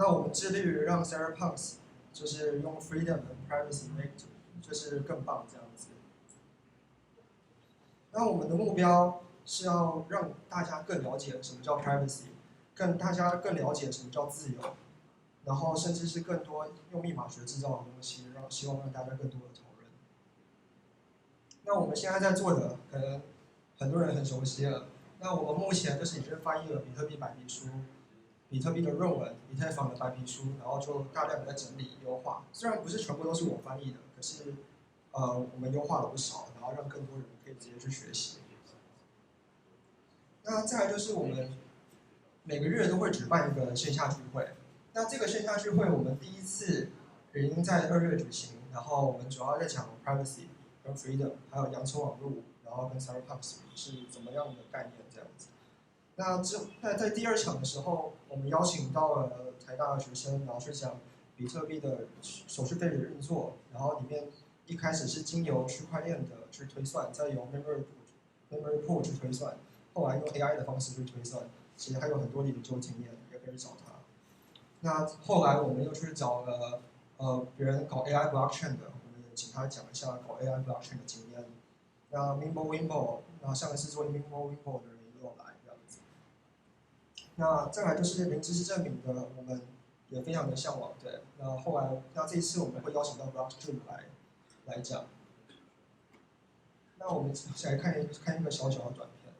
那我们致力于让 Cypherpunks 就是用 freedom 和 privacy make 就是更棒这样子。那我们的目标是要让大家更了解什么叫 privacy， 大家更了解什么叫自由，然后甚至是更多用密码学制造的东西，希望让大家更多的讨论。那我们现在在做的，可能很多人很熟悉了。那我们目前就是已经翻译了比特币白皮书、比特币的论文、以太坊的白皮书，然后就大量的在整理优化。虽然不是全部都是我翻译的，可是我们优化了不少，然后让更多人可以直接去学习。那再来就是我们每个月都会举办一个线下聚会。那这个线下聚会我们第一次已经在2月举行，然后我们主要在讲 privacy 跟 freedom， 还有洋葱网络，然后跟 Cypherpunks 是怎么样的概念这样子。那在第2场的时候，我们邀请到了台大的学生，然后去讲比特币的手续费的运作，然后里面一开始是经由区块链的去推算，再由 memory pool 去推算，后来用 AI 的方式去推算，其实还有很多的研究经验，也可以找他。那后来我们又去找了别人搞 AI Blockstream 的，我们也请他讲一下搞 AI Blockstream 的经验。那 Mimbo， 那上一次做 Mimbo 的人也有来这样子。那再来就是零知识证明的，我们也非常的向往。对，那这一次我们会邀请到 Blockstream 来讲。那我们来看一个小小的短片。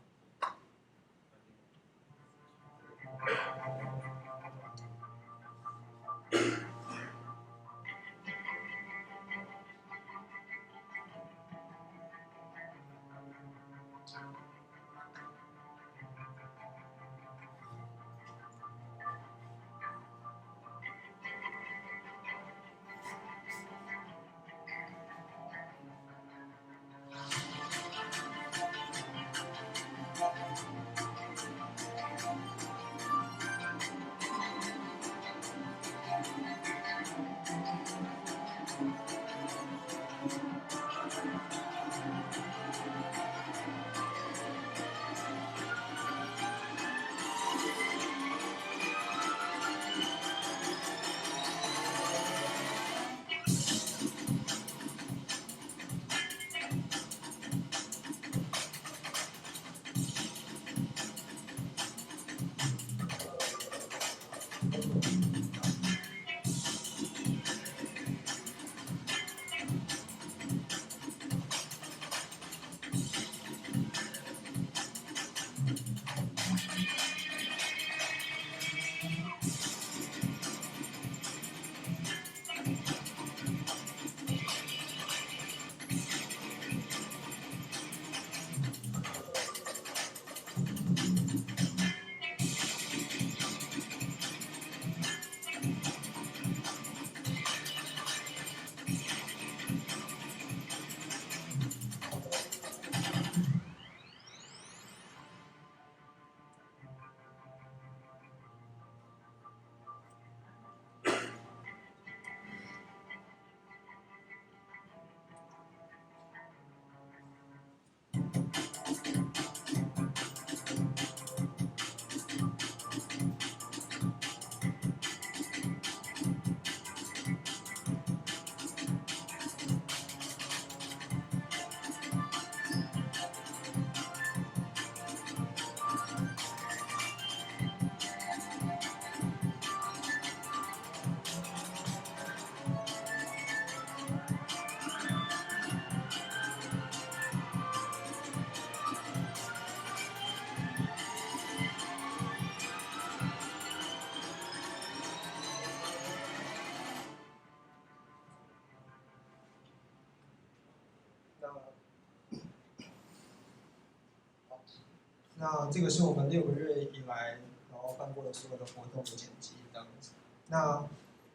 那这个是我们6个月以来然后办过的所有的活动的剪辑这样子。那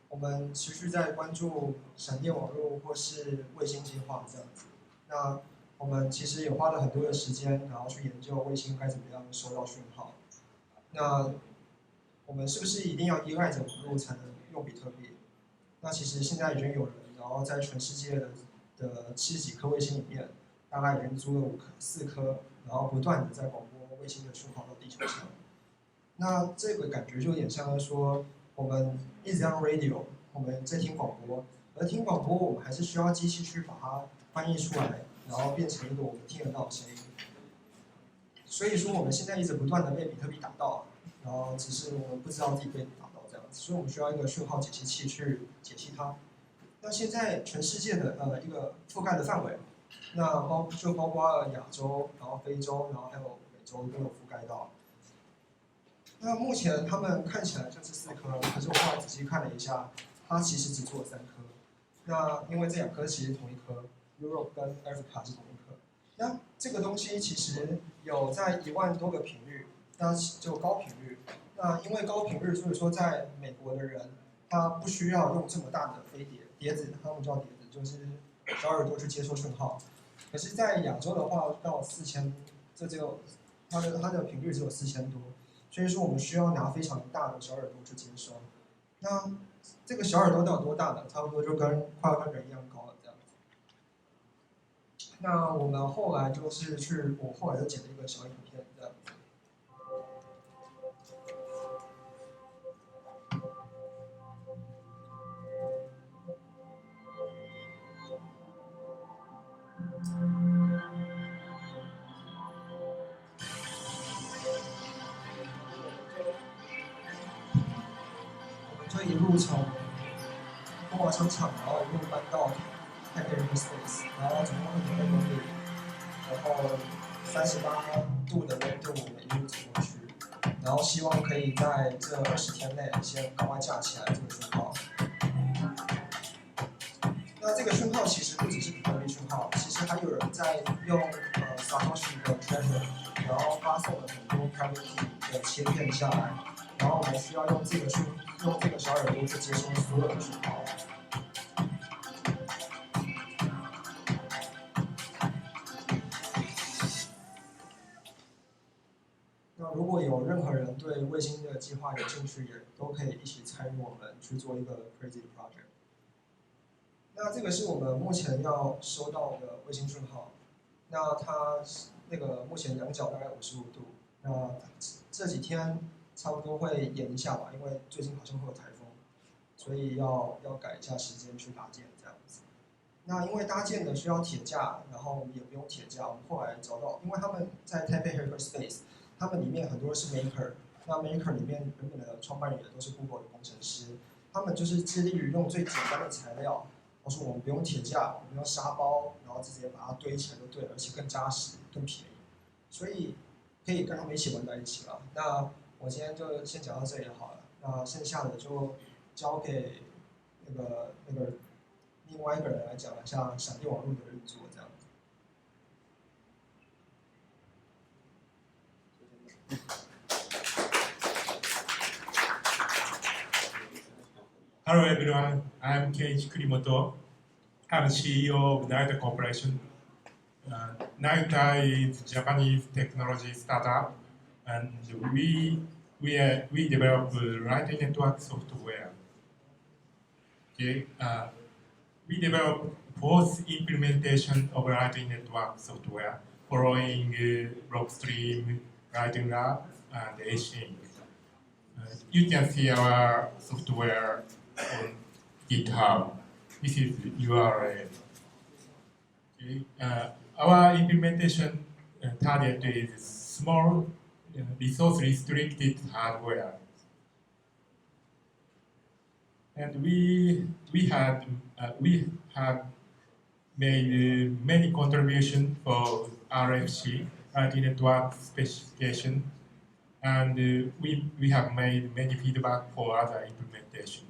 我们持续在关注闪电网络或是卫星计划这样子。那我们其实也花了很多的时间，然后去研究卫星该怎么样收到讯号。那我们是不是一定要依赖着网络才能用比特币？那其实现在已经有人，然后在全世界的70几颗卫星里面，大概已经租了4颗，然后不断的在广播卫星的讯号到地球上。那这个感觉就有点像是说，我们一直用 radio， 我们在听广播，而听广播我们还是需要机器去把它翻译出来，然后变成一个我们听得到的声音。所以说我们现在一直不断的被比特币打到，然后只是我们不知道自己被打到这样子，所以我们需要一个讯号解析器去解析它。那现在全世界的一个覆盖的范围，那包括亚洲，然后非洲，然后还有美洲都有覆盖到。那目前他们看起来就是4颗，可是我后来仔细看了一下，它其实只做了3颗。那因为这2颗其实同一颗 ，Europe 跟 Africa 是同一颗。那这个东西其实有在1万多个频率，那就高频率。那因为高频率，所以说在美国的人他不需要用这么大的飞碟子，他们叫碟子，就是小耳朵去接收讯号。可是，在亚洲的话，到4000，这只有它的频率只有4000多。所以说，我们需要拿非常大的小耳朵去接收。那这个小耳朵到底有多大呢？差不多就快要跟人一样高了这样子。那我们后来就是我后来就剪了一个小影片这样子。就一路从中华商场，然后一路搬到台北 Space， 然后总共200公里，然后38度的温度，我们一路走过去，然后希望可以在这20天内先赶快架起来这个讯号。那这个讯号其实不只是比特币讯号，其实还有人在用Satoshi 的 Treasure， 然后发送了很多 private key 的切片下来，然后我们需要用这个小耳朵去接收所有的讯号。那如果有任何人对卫星的计划有兴趣，也都可以一起参与我们去做一个 crazy 的 project。那这个是我们目前要收到的卫星讯号，那它目前仰角大概55度，那这几天差不多会延一下吧，因为最近好像会有台风，所以要改一下时间去搭建这样子。那因为搭建的需要铁架，然后我们也不用铁架，我们后来找到，因为他们在台北 Space， 他们里面很多是 maker， 那 maker 里面原本的创办人也都是 Google 的工程师，他们就是致力于用最简单的材料。我说我们不用铁架，我们用沙包，然后直接把它堆起来就对了，而且更扎实、更便宜，所以可以跟他们一起玩在一起了。那我今天就先讲到这里好了，那剩下的就交给那个另外一个人来讲一下闪电网络的运作这样子。Hello everyone, I'm Keiichi Kurimoto. I'm CEO of Naita Corporation. Naita is a Japanese technology startup, and we develop Lightning Network software. Okay, we develop both implementation of Lightning Network software following Blockstream, Lightning Lab, and Async. You can see our software on GitHub. This is the URL. Okay. Our implementation target is small, resource-restricted hardware. And we have made many contributions for RFC, Lightning Network specification, and we have made many feedback for other implementation.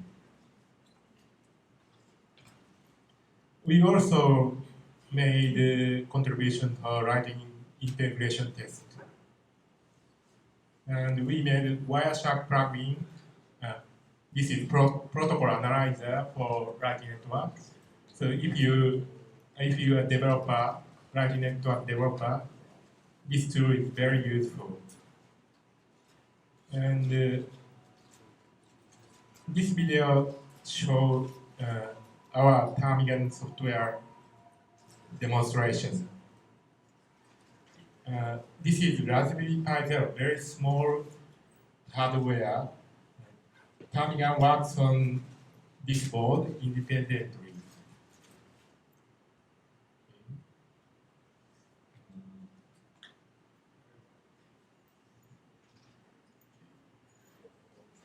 We also made a contribution for writing integration test. And we made Wireshark plugin. This is protocol analyzer for Lightning Network. So if you are a developer, Lightning Network developer, this tool is very useful. And this video shows our Ptarmigan software demonstration. This is Raspberry Pi Zero, very small hardware. terminal works on this board independently.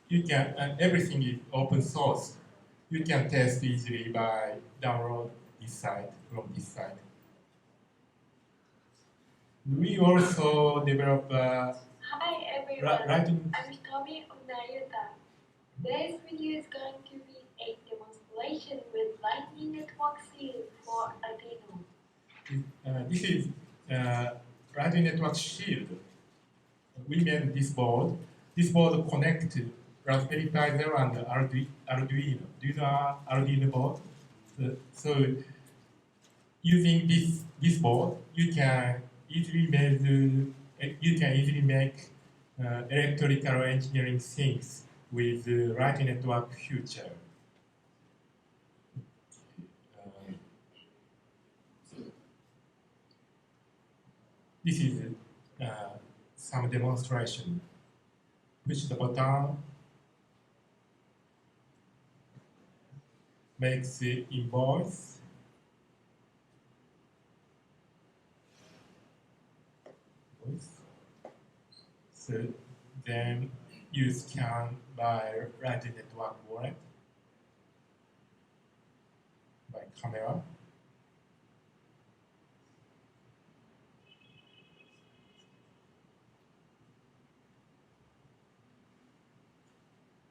You can, and everything is open source. You can test easily by download this site from this site. We also develop Hi everyone, I'm Tommy Unayuta. Today's video is going to be a demonstration with Lightning Network Shield for Arduino. This is Lightning Network Shield. We made this board. This board connected Raspberry Pi Zero and Arduino. Do you know Arduino board? So using this board, you can easily make electrical engineering things with Lightning Network future. This is some demonstration. Push the button, makes the invoice. So then you scan by Lightning Network wallet, by camera.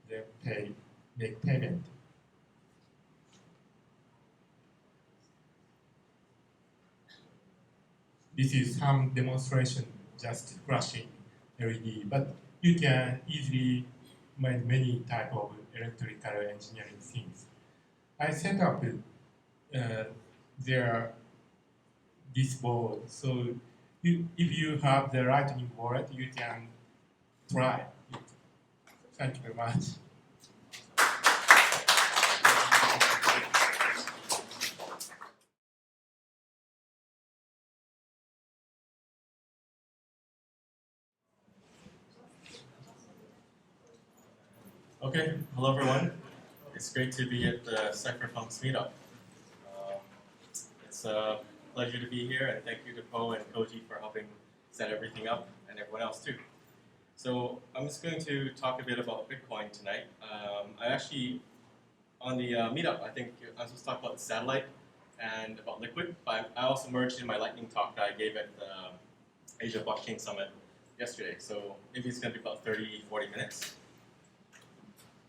Then make payment. This is some demonstration, just flashing LED, but you can easily make many type of electrical engineering things. I set up this board, so if you have the Lightning wallet, you can try it. Thank you very much. Okay, hello everyone. It's great to be at the Cypherpunks meetup. It's a pleasure to be here, and thank you to Po and Koji for helping set everything up, and everyone else too. So I'm just going to talk a bit about Bitcoin tonight. I actually, on the meetup, I think I'm supposed to talk about the satellite and about Liquid, but I also merged in my lightning talk that I gave at the Asia Blockchain Summit yesterday. So maybe it's going to be about 30, 40 minutes.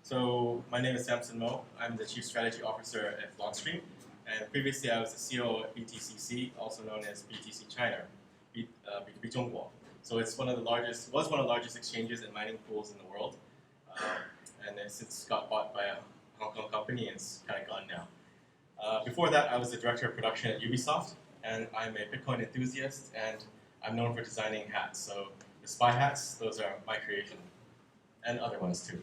So my name is Samson Mow. I'm the Chief Strategy Officer at Blockstream, and previously I was the CEO at BTCC, also known as BTC China, BTC Zhongguo. So it's was one of the largest exchanges and mining pools in the world, and it's since got bought by a Hong Kong company and it's kind of gone now. Before that, I was the Director of Production at Ubisoft, and I'm a Bitcoin enthusiast, and I'm known for designing hats. So the spy hats, those are my creation, and other ones too.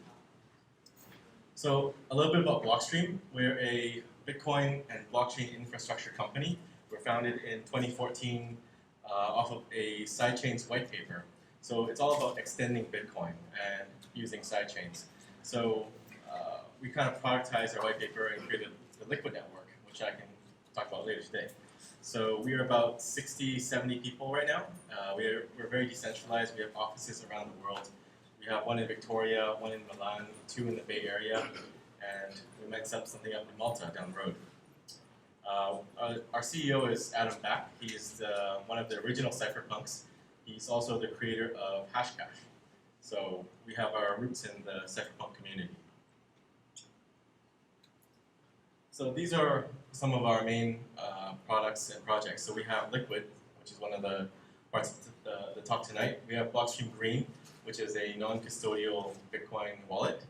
So a little bit about Blockstream. We're a Bitcoin and blockchain infrastructure company. We're founded in 2014 off of a sidechains white paper. So it's all about extending Bitcoin and using sidechains. So we kind of productized our white paper and created the Liquid network, which I can talk about later today. So we are about 60, 70 people right now. We're very decentralized. We have offices around the world. We have one in Victoria, one in Milan, 2 in the Bay Area, and we might set something up in Malta down the road. Our CEO is Adam Back. He's one of the original Cypherpunks. He's also the creator of Hashcash. So we have our roots in the Cypherpunk community. So these are some of our main products and projects. So we have Liquid, which is one of the parts of the talk tonight. We have Blockstream Green, which is a non-custodial Bitcoin wallet.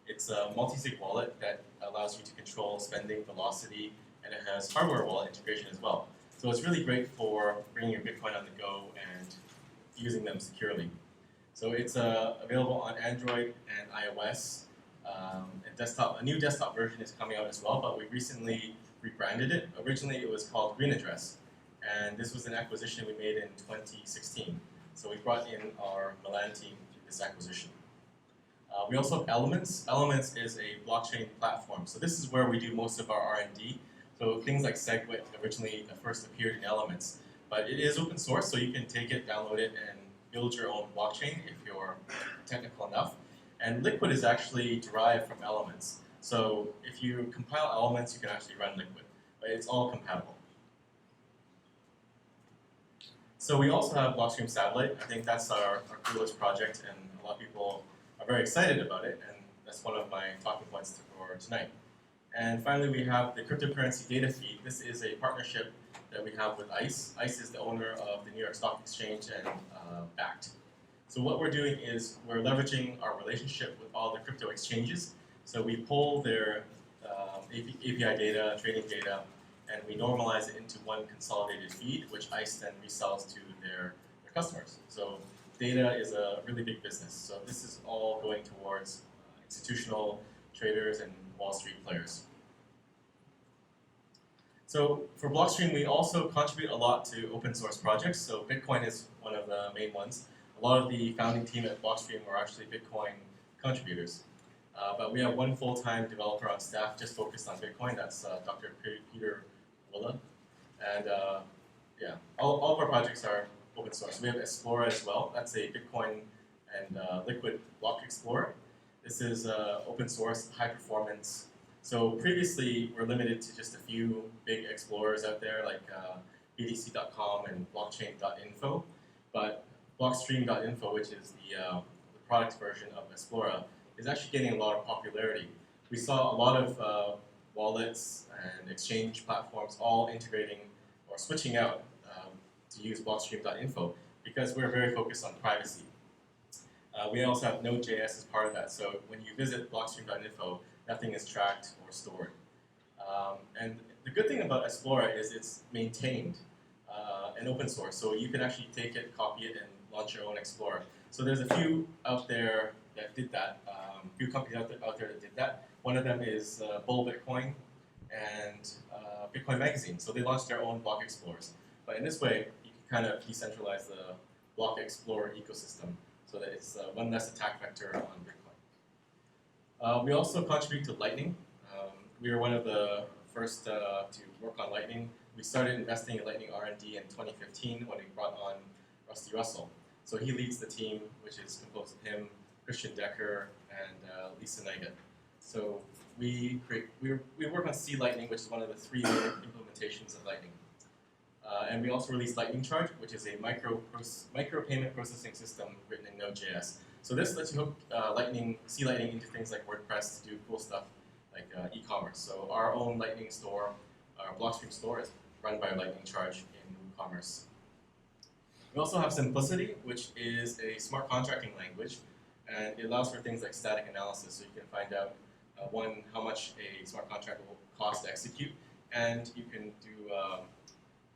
It's a multi-sig wallet that allows you to control spending velocity, and it has hardware wallet integration as well. So it's really great for bringing your Bitcoin on the go and using them securely. So it's available on Android and iOS. A new desktop version is coming out as well, but we recently rebranded it. Originally it was called Green Address, and this was an acquisition we made in 2016. So we brought in our Milan team through this acquisition. We also have Elements. Elements is a blockchain platform. So this is where we do most of our R&D. So things like SegWit originally first appeared in Elements. But it is open source, so you can take it, download it, and build your own blockchain if you're technical enough. And Liquid is actually derived from Elements. So if you compile Elements, you can actually run Liquid. But it's all compatible. So we also have Blockstream Satellite. I think that's our coolest project, and a lot of people are very excited about it, and that's one of my talking points for tonight. And finally, we have the cryptocurrency data feed. This is a partnership that we have with ICE. ICE is the owner of the New York Stock Exchange and Bakkt. So what we're doing is we're leveraging our relationship with all the crypto exchanges. So we pull their API data, trading data, and we normalize it into one consolidated feed, which ICE then resells to their customers. So data is a really big business. So this is all going towards institutional traders and Wall Street players. So for Blockstream, we also contribute a lot to open source projects. So Bitcoin is one of the main ones. A lot of the founding team at Blockstream were actually Bitcoin contributors. But we have one full-time developer on staff just focused on Bitcoin. That's Dr. Peter Willa. And yeah, all of our projects are open source. We have Explorer as well. That's a Bitcoin and Liquid block explorer. This is open source, high performance. So previously, we're limited to just a few big explorers out there like BTC.com and blockchain.info. But Blockstream.info, which is the product version of Explorer, is actually getting a lot of popularity. We saw a lot of wallets and exchange platforms all integrating or switching out to use Blockstream.info because we're very focused on privacy. We also have Node.js as part of that, so when you visit Blockstream.info, nothing is tracked or stored. And the good thing about Explorer is it's maintained and open source, so you can actually take it, copy it, and launch your own Explorer. So there's a few out there that did that, a few companies out there that did that. One of them is Bull Bitcoin and Bitcoin Magazine, so they launched their own block explorers. But in this way, you can kind of decentralize the block explorer ecosystem so that it's one less attack vector on Bitcoin. We also contribute to Lightning. We were one of the first to work on Lightning. We started investing in Lightning R&D in 2015 when we brought on Rusty Russell. So he leads the team, which is composed of him, Christian Decker, and Lisa Neiget. So we work on C Lightning, which is one of the 3 main implementations of Lightning. And we also released Lightning Charge, which is a micro payment processing system written in Node.js. So this lets you hook C Lightning into things like WordPress to do cool stuff like e-commerce. So our own Lightning store, our Blockstream store, is run by Lightning Charge in WooCommerce. We also have Simplicity, which is a smart contracting language, and it allows for things like static analysis. So you can find out, one, how much a smart contract will cost to execute, and you can do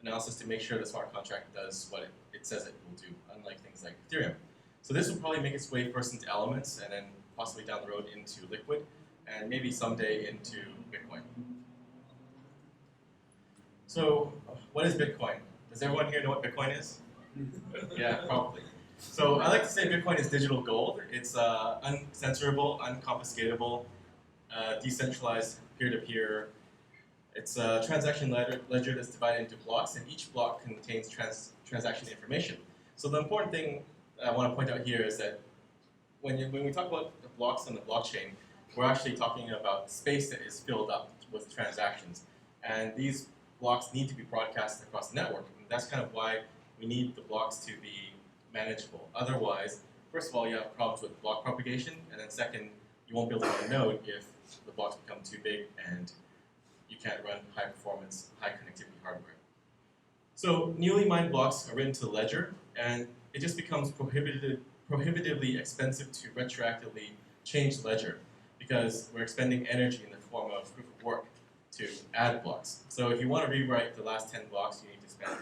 analysis to make sure the smart contract does what it says it will do, unlike things like Ethereum. So this will probably make its way first into Elements, and then possibly down the road into Liquid, and maybe someday into Bitcoin. So what is Bitcoin? Does everyone here know what Bitcoin is? Yeah, probably. So I like to say Bitcoin is digital gold. It's uncensorable, unconfiscatable, decentralized, peer-to-peer. It's a transaction ledger that's divided into blocks, and each block contains transaction information. So the important thing I want to point out here is that when we talk about the blocks on the blockchain, we're actually talking about space that is filled up with transactions. And these blocks need to be broadcast across the network. And that's kind of why we need the blocks to be manageable. Otherwise, first of all, you have problems with block propagation, and then second, you won't be able to run a node if the blocks become too big and you can't run high performance, high connectivity hardware. So newly mined blocks are written to the ledger, and it just becomes prohibitively expensive to retroactively change the ledger because we're expending energy in the form of proof of work to add blocks. So if you want to rewrite the last 10 blocks, you need to spend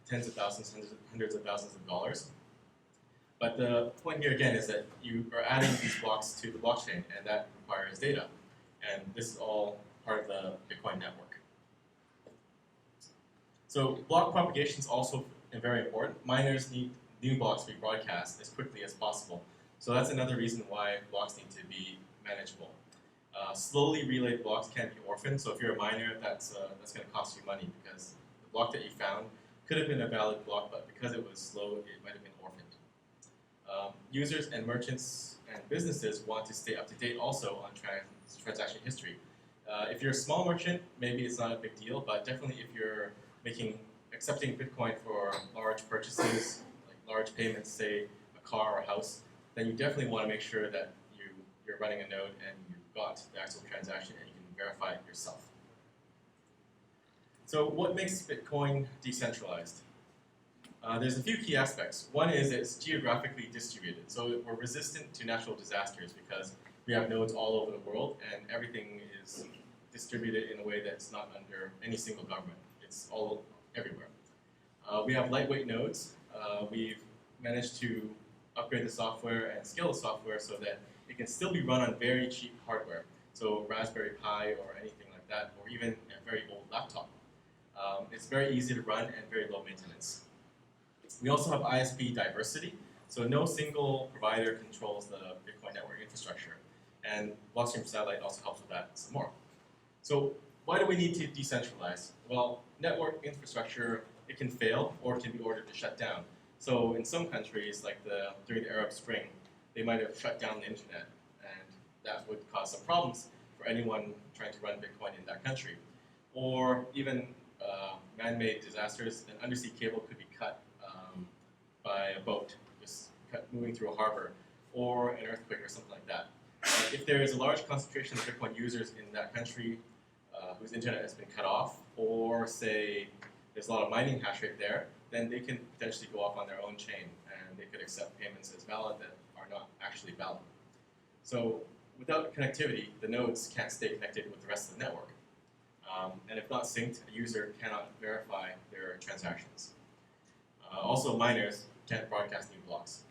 tens of thousands, hundreds of thousands of dollars. But the point here again is that you are adding these blocks to the blockchain, and that requires data. And this is all part of the Bitcoin network. So block propagation is also very important. Miners need new blocks to be broadcast as quickly as possible. So that's another reason why blocks need to be manageable. Slowly relayed blocks can be orphaned, so if you're a miner, that's going to cost you money because the block that you found could have been a valid block, but because it was slow, it might have been orphaned. Users and merchants and businesses want to stay up to date also on transaction history. If you're a small merchant, maybe it's not a big deal, but definitely if you're accepting Bitcoin for large purchases, like large payments, say a car or a house, then you definitely want to make sure that you're running a node and you've got the actual transaction and you can verify it yourself. So what makes Bitcoin decentralized? There's a few key aspects. One is it's geographically distributed. So we're resistant to natural disasters because we have nodes all over the world and everything is distributed in a way that's not under any single government. It's all everywhere. We have lightweight nodes. We've managed to upgrade the software and scale the software so that it can still be run on very cheap hardware. So Raspberry Pi or anything like that, or even a very old laptop. It's very easy to run and very low maintenance. We also have ISP diversity, so no single provider controls the Bitcoin network infrastructure. And Blockstream Satellite also helps with that some more. So why do we need to decentralize? Well, network infrastructure, it can fail or it can be ordered to shut down. So in some countries, like during the Arab Spring, they might have shut down the internet, and that would cause some problems for anyone trying to run Bitcoin in that country. Or even man-made disasters, an undersea cable could be cut by a boat, just moving through a harbor, or an earthquake or something like that. If there is a large concentration of Bitcoin users in that country whose internet has been cut off, or say there's a lot of mining hash rate there, then they can potentially go off on their own chain and they could accept payments as valid that are not actually valid. So without connectivity, the nodes can't stay connected with the rest of the network. And if not synced, a user cannot verify their transactions. Also, miners can't broadcast new blocks.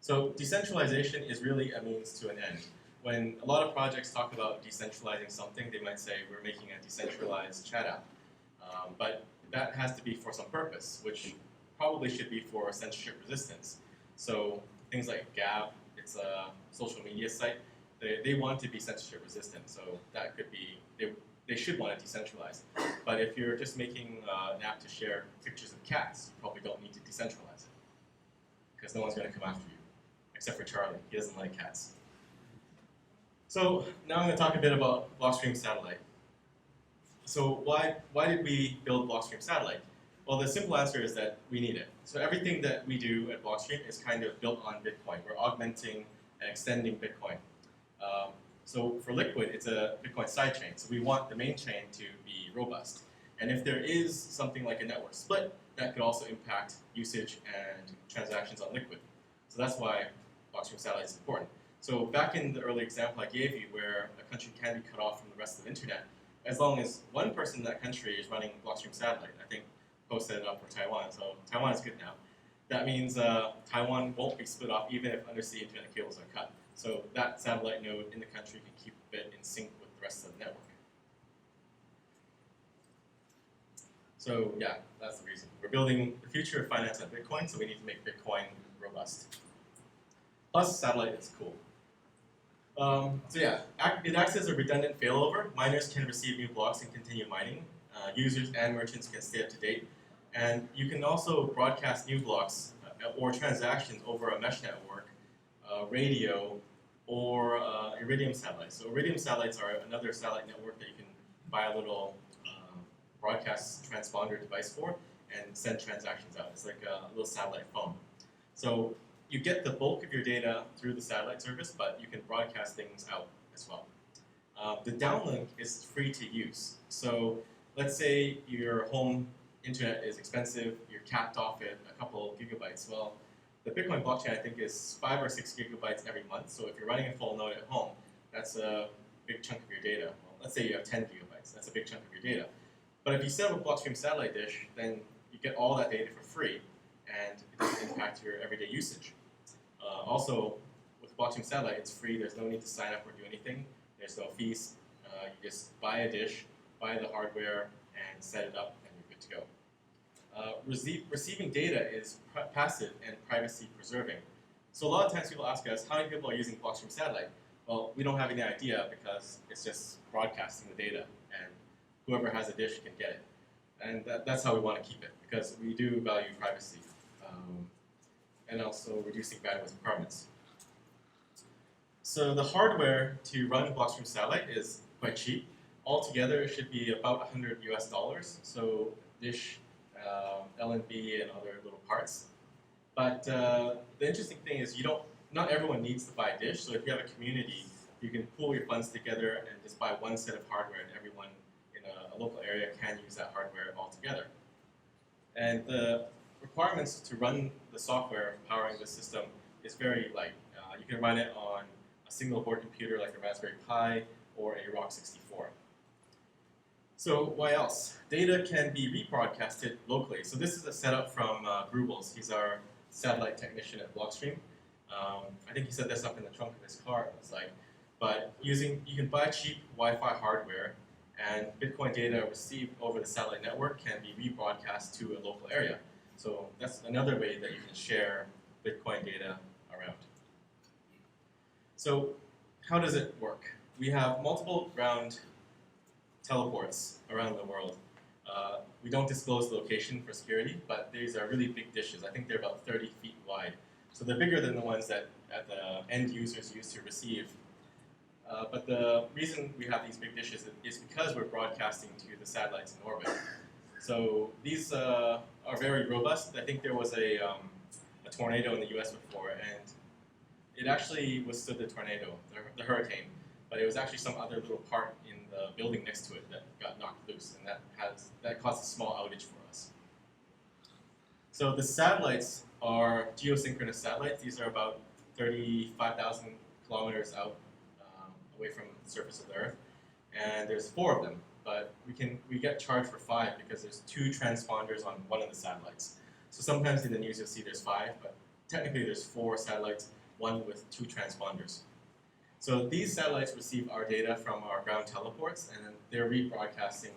So decentralization is really a means to an end. When a lot of projects talk about decentralizing something, they might say we're making a decentralized chat app. But that has to be for some purpose, which probably should be for censorship resistance. So things like Gab, it's a social media site, they want to be censorship resistant. So that could be, they should want to decentralize. But if you're just making an app to share pictures of cats, you probably don't need to decentralize it, because no one's going to come after you, except for Charlie. He doesn't like cats. So now I'm going to talk a bit about Blockstream Satellite. So why did we build Blockstream Satellite? Well, the simple answer is that we need it. So everything that we do at Blockstream is kind of built on Bitcoin. We're augmenting and extending Bitcoin. So for Liquid, it's a Bitcoin sidechain. So we want the main chain to be robust. And if there is something like a network split, that could also impact usage and transactions on Liquid. So that's why Blockstream Satellite is important. So back in the early example I gave you, where a country can be cut off from the rest of the internet, as long as one person in that country is running Blockstream Satellite, I think Poe set it up for Taiwan, so Taiwan is good now. That means Taiwan won't be split off even if undersea internet cables are cut. So that satellite node in the country can keep it in sync with the rest of the network. So yeah, that's the reason. We're building the future of finance on Bitcoin, so we need to make Bitcoin robust. Plus, satellite is cool. So yeah, it acts as a redundant failover. Miners can receive new blocks and continue mining. Users and merchants can stay up to date. And you can also broadcast new blocks or transactions over a mesh network, radio, or Iridium satellites. So Iridium satellites are another satellite network that you can buy a little broadcast transponder device for and send transactions out. It's like a little satellite phone. So you get the bulk of your data through the satellite service, but you can broadcast things out as well. The downlink is free to use. So let's say your home internet is expensive, you're capped off at a couple gigabytes. Well, the Bitcoin blockchain, I think, is 5 or 6 gigabytes every month. So if you're running a full node at home, that's a big chunk of your data. Well, let's say you have 10 gigabytes. That's a big chunk of your data. But if you set up a Blockstream Satellite dish, then you get all that data for free, and it doesn't impact your everyday usage. Also, with Blockstream Satellite, it's free. There's no need to sign up or do anything. There's no fees. You just buy a dish, buy the hardware, and set it up, and you're good to go. Receiving data is passive and privacy preserving. So a lot of times people ask us, how many people are using Blockstream Satellite? Well, we don't have any idea because it's just broadcasting the data, and whoever has a dish can get it. And that's how we want to keep it, because we do value privacy and also reducing bandwidth requirements. So the hardware to run Blockstream Satellite is quite cheap. Altogether, it should be about $100 US. So dish, LNB, and other little parts. But the interesting thing is not everyone needs to buy a dish. So if you have a community, you can pool your funds together and just buy one set of hardware, and everyone in a local area can use that hardware altogether. And the requirements to run the software powering the system is very light. You can run it on a single board computer like a Raspberry Pi or a ROC 64. So why else? Data can be rebroadcasted locally. So this is a setup from Brubles. He's our satellite technician at Blockstream. I think he set this up in the trunk of his car. It was like, but you can buy cheap Wi-Fi hardware, and Bitcoin data received over the satellite network can be rebroadcast to a local area. So that's another way that you can share Bitcoin data around. So how does it work? We have multiple ground teleports around the world. We don't disclose the location for security, but these are really big dishes. I think they're about 30 feet wide. So they're bigger than the ones that the end users use to receive. But the reason we have these big dishes is because we're broadcasting to the satellites in orbit. So these are very robust. I think there was a tornado in the US before, and it actually withstood the tornado, the hurricane, but it was actually some other little part in the building next to it that got knocked loose, and that caused a small outage for us. So the satellites are geosynchronous satellites. These are about 35,000 kilometers out away from the surface of the Earth, and there's 4 of them. But we get charged for 5 because there's 2 transponders on one of the satellites. So sometimes in the news you'll see there's 5, but technically there's 4 satellites, one with 2 transponders. So these satellites receive our data from our ground teleports, and then they're rebroadcasting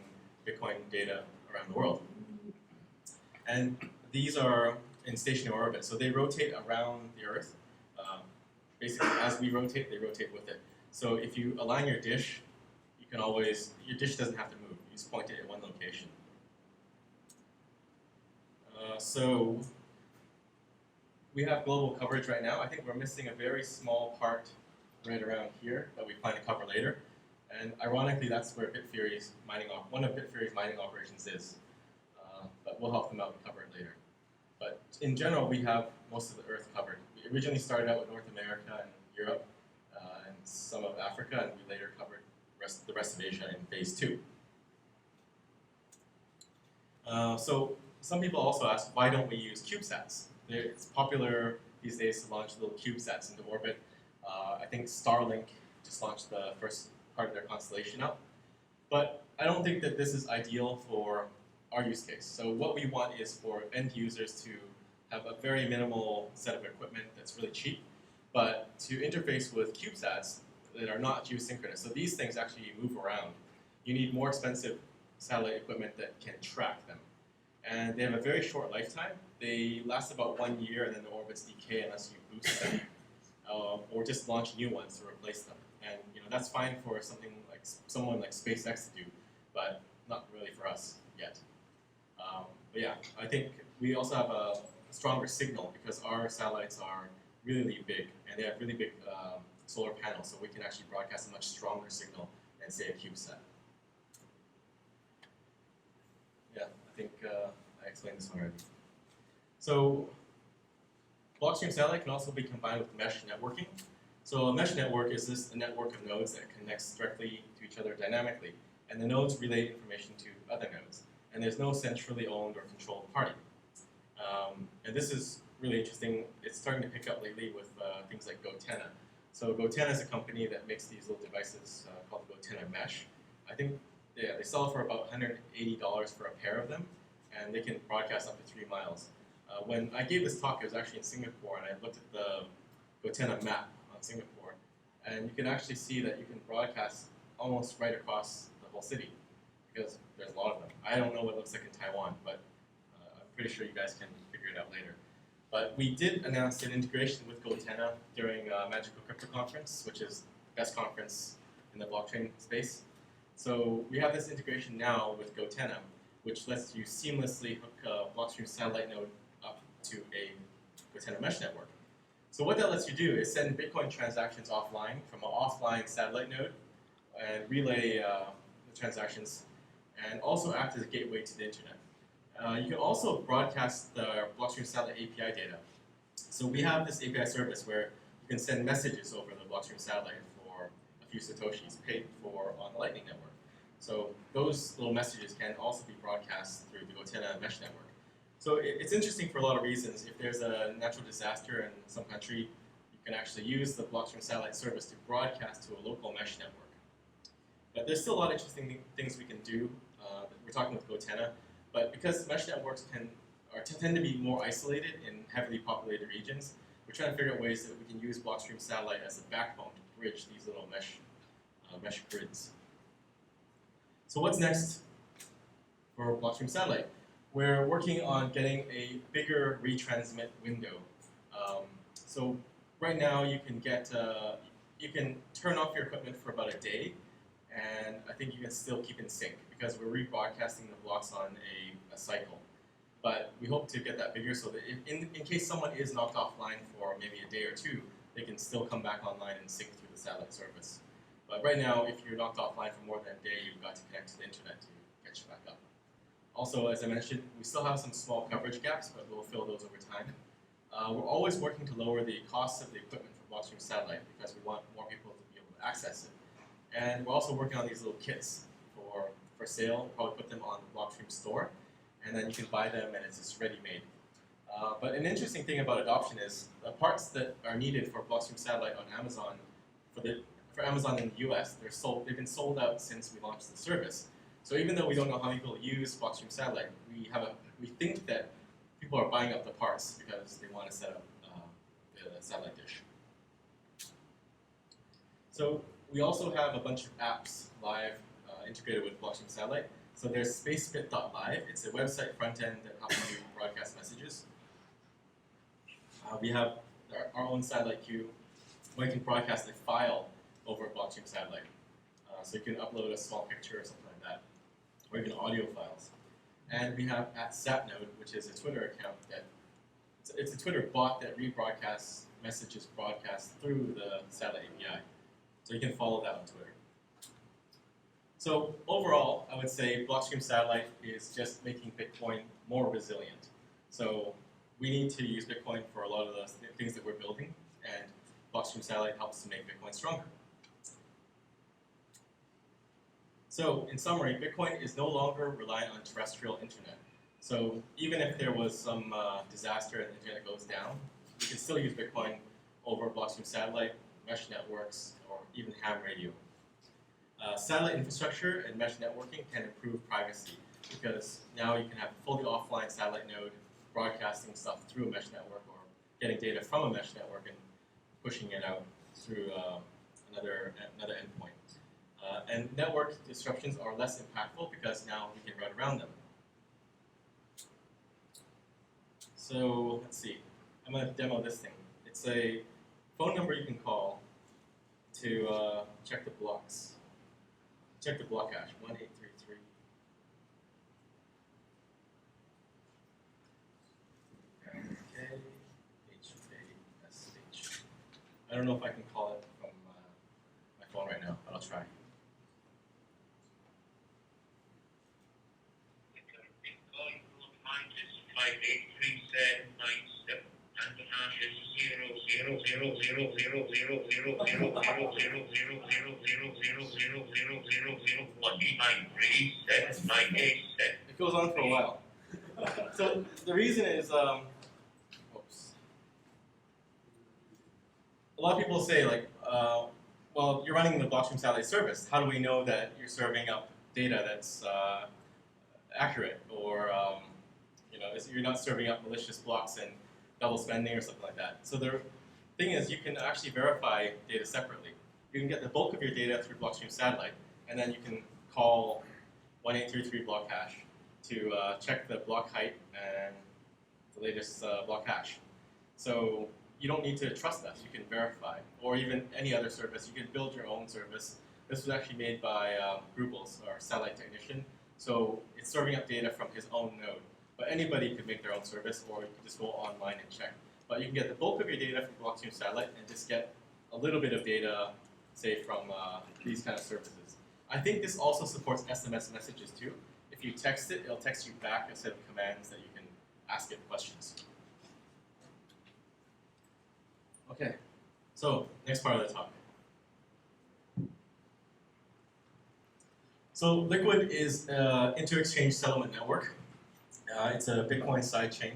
Bitcoin data around the world. And these are in stationary orbit, so they rotate around the Earth. Basically, as we rotate, they rotate with it. So if you align your dish, your dish doesn't have to move. You just point it at one location. So we have global coverage right now. I think we're missing a very small part right around here that we plan to cover later. And ironically, that's where one of Bitfury's mining operations is. But we'll help them out and cover it later. But in general, we have most of the Earth covered. We originally started out with North America and Europe and some of Africa, and we later covered the rest of Asia in phase 2. So some people also ask, why don't we use CubeSats? It's popular these days to launch little CubeSats into orbit. I think Starlink just launched the first part of their constellation up. But I don't think that this is ideal for our use case. So what we want is for end users to have a very minimal set of equipment that's really cheap, but to interface with CubeSats that are not geosynchronous. So these things actually move around. You need more expensive satellite equipment that can track them. And they have a very short lifetime. They last about 1 year, and then the orbits decay unless you boost them, or just launch new ones to replace them. And that's fine for someone like SpaceX to do, but not really for us yet. But yeah, I think we also have a stronger signal because our satellites are really big, and they have really big solar panels, so we can actually broadcast a much stronger signal than, say, a CubeSat. Yeah, I think I explained this already. So Blockstream Satellite can also be combined with mesh networking. So a mesh network is just a network of nodes that connects directly to each other dynamically, and the nodes relay information to other nodes. And there's no centrally owned or controlled party. And this is really interesting. It's starting to pick up lately with things like Gotenna. So Gotenna is a company that makes these little devices called Gotenna Mesh. I think they sell for about $180 for a pair of them, and they can broadcast up to 3 miles. When I gave this talk, it was actually in Singapore, and I looked at the Gotenna map on Singapore, and you can actually see that you can broadcast almost right across the whole city, because there's a lot of them. I don't know what it looks like in Taiwan, but I'm pretty sure you guys can figure it out later. But we did announce an integration with Gotenna during Magical Crypto Conference, which is the best conference in the blockchain space. So we have this integration now with Gotenna, which lets you seamlessly hook a Blockstream Satellite node up to a Gotenna mesh network. So what that lets you do is send Bitcoin transactions offline from an offline satellite node and relay the transactions, and also act as a gateway to the internet. You can also broadcast the Blockstream Satellite API data. So we have this API service where you can send messages over the Blockstream Satellite for a few satoshis paid for on the Lightning Network. So those little messages can also be broadcast through the Gotenna mesh network. So it's interesting for a lot of reasons. If there's a natural disaster in some country, you can actually use the Blockstream Satellite service to broadcast to a local mesh network. But there's still a lot of interesting things we can do. We're talking with Gotenna, but because mesh networks tend to be more isolated in heavily populated regions, we're trying to figure out ways that we can use Blockstream Satellite as a backbone to bridge these little mesh grids. So what's next for Blockstream Satellite? We're working on getting a bigger retransmit window. So right now you can turn off your equipment for about a day, and I think you can still keep in sync because we're rebroadcasting the blocks on a cycle. But we hope to get that bigger so that in case someone is knocked offline for maybe a day or two, they can still come back online and sync through the satellite service. But right now, if you're knocked offline for more than a day, you've got to connect to the internet to get you back up. Also, as I mentioned, we still have some small coverage gaps, but we'll fill those over time. We're always working to lower the cost of the equipment for Blockstream Satellite because we want more people to be able to access it. And we're also working on these little kits for sale. We'll probably put them on the Blockstream store, and then you can buy them and it's just ready-made. But an interesting thing about adoption is the parts that are needed for Blockstream Satellite on Amazon, for Amazon in the US, they've been sold out since we launched the service. So even though we don't know how many people use Blockstream Satellite, we think that people are buying up the parts because they want to set up the satellite dish. So we also have a bunch of apps live integrated with Blockstream Satellite. So there's spacebit.live. It's a website front end that helps you broadcast messages. We have our own satellite queue where you can broadcast a file over Blockstream Satellite. So you can upload a small picture or something like that, or even audio files. And we have @SatNode, which is a Twitter account it's a Twitter bot that rebroadcasts messages broadcast through the satellite API. So you can follow that on Twitter. So overall, I would say Blockstream Satellite is just making Bitcoin more resilient. So we need to use Bitcoin for a lot of the things that we're building, and Blockstream Satellite helps to make Bitcoin stronger. So in summary, Bitcoin is no longer reliant on terrestrial internet. So even if there was some disaster and the internet goes down, we can still use Bitcoin over Blockstream Satellite, mesh networks, or even ham radio. Satellite infrastructure and mesh networking can improve privacy because now you can have a fully offline satellite node broadcasting stuff through a mesh network or getting data from a mesh network and pushing it out through another endpoint. And network disruptions are less impactful because now we can run around them. So let's see. I'm going to demo this thing. It's a phone number you can call to check the blocks. Check the block hash, 1833. Okay, HASH. I don't know if I can call it from my phone right now, but I'll try. It goes on for a while. So the reason is, a lot of people say like, well, you're running the Blockstream Satellite service. How do we know that you're serving up data that's accurate, or you're not serving up malicious blocks and double spending or something like that? So the thing is, you can actually verify data separately. You can get the bulk of your data through Blockstream Satellite, and then you can call 1833 block hash to check the block height and the latest block hash. So you don't need to trust us. You can verify, or even any other service. You can build your own service. This was actually made by Grubels, our satellite technician. So it's serving up data from his own node. But anybody could make their own service, or you can just go online and check. But you can get the bulk of your data from Blockstream Satellite and just get a little bit of data, say, from these kind of services. I think this also supports SMS messages too. If you text it, it'll text you back a set of commands that you can ask it questions. Okay, so next part of the talk. So Liquid is an inter-exchange settlement network. It's a Bitcoin sidechain.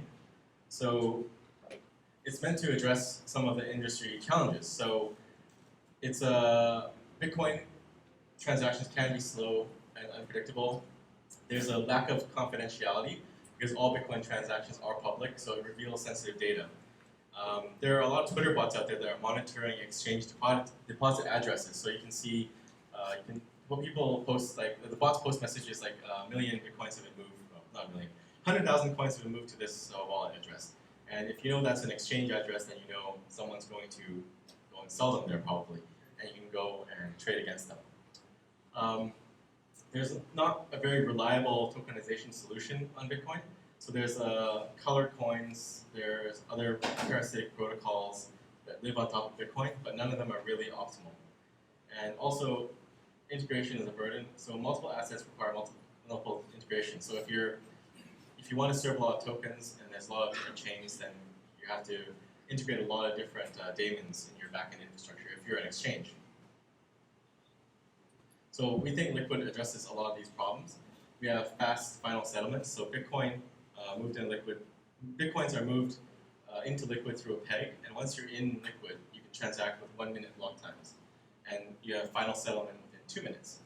So it's meant to address some of the industry challenges. So it's Bitcoin transactions can be slow and unpredictable. There's a lack of confidentiality because all Bitcoin transactions are public, so it reveals sensitive data. There are a lot of Twitter bots out there that are monitoring exchange deposit addresses. So you can see, what people post, like the bots post messages like a million Bitcoins have been moved, well, not a million, 100,000 coins have been moved to this wallet address. And if you know that's an exchange address, then you know someone's going to go and sell them there probably, and you can go and trade against them. There's not a very reliable tokenization solution on Bitcoin. So there's colored coins, there's other parasitic protocols that live on top of Bitcoin, but none of them are really optimal. And also, integration is a burden. So multiple assets require multiple integration. So if you want to serve a lot of tokens and there's a lot of different chains, then you have to integrate a lot of different daemons in your backend infrastructure if you're an exchange. So we think Liquid addresses a lot of these problems. We have fast final settlements. So Bitcoin moved in Liquid. Bitcoins are moved into Liquid through a peg, and once you're in Liquid, you can transact with 1 minute block times. And you have final settlement within 2 minutes,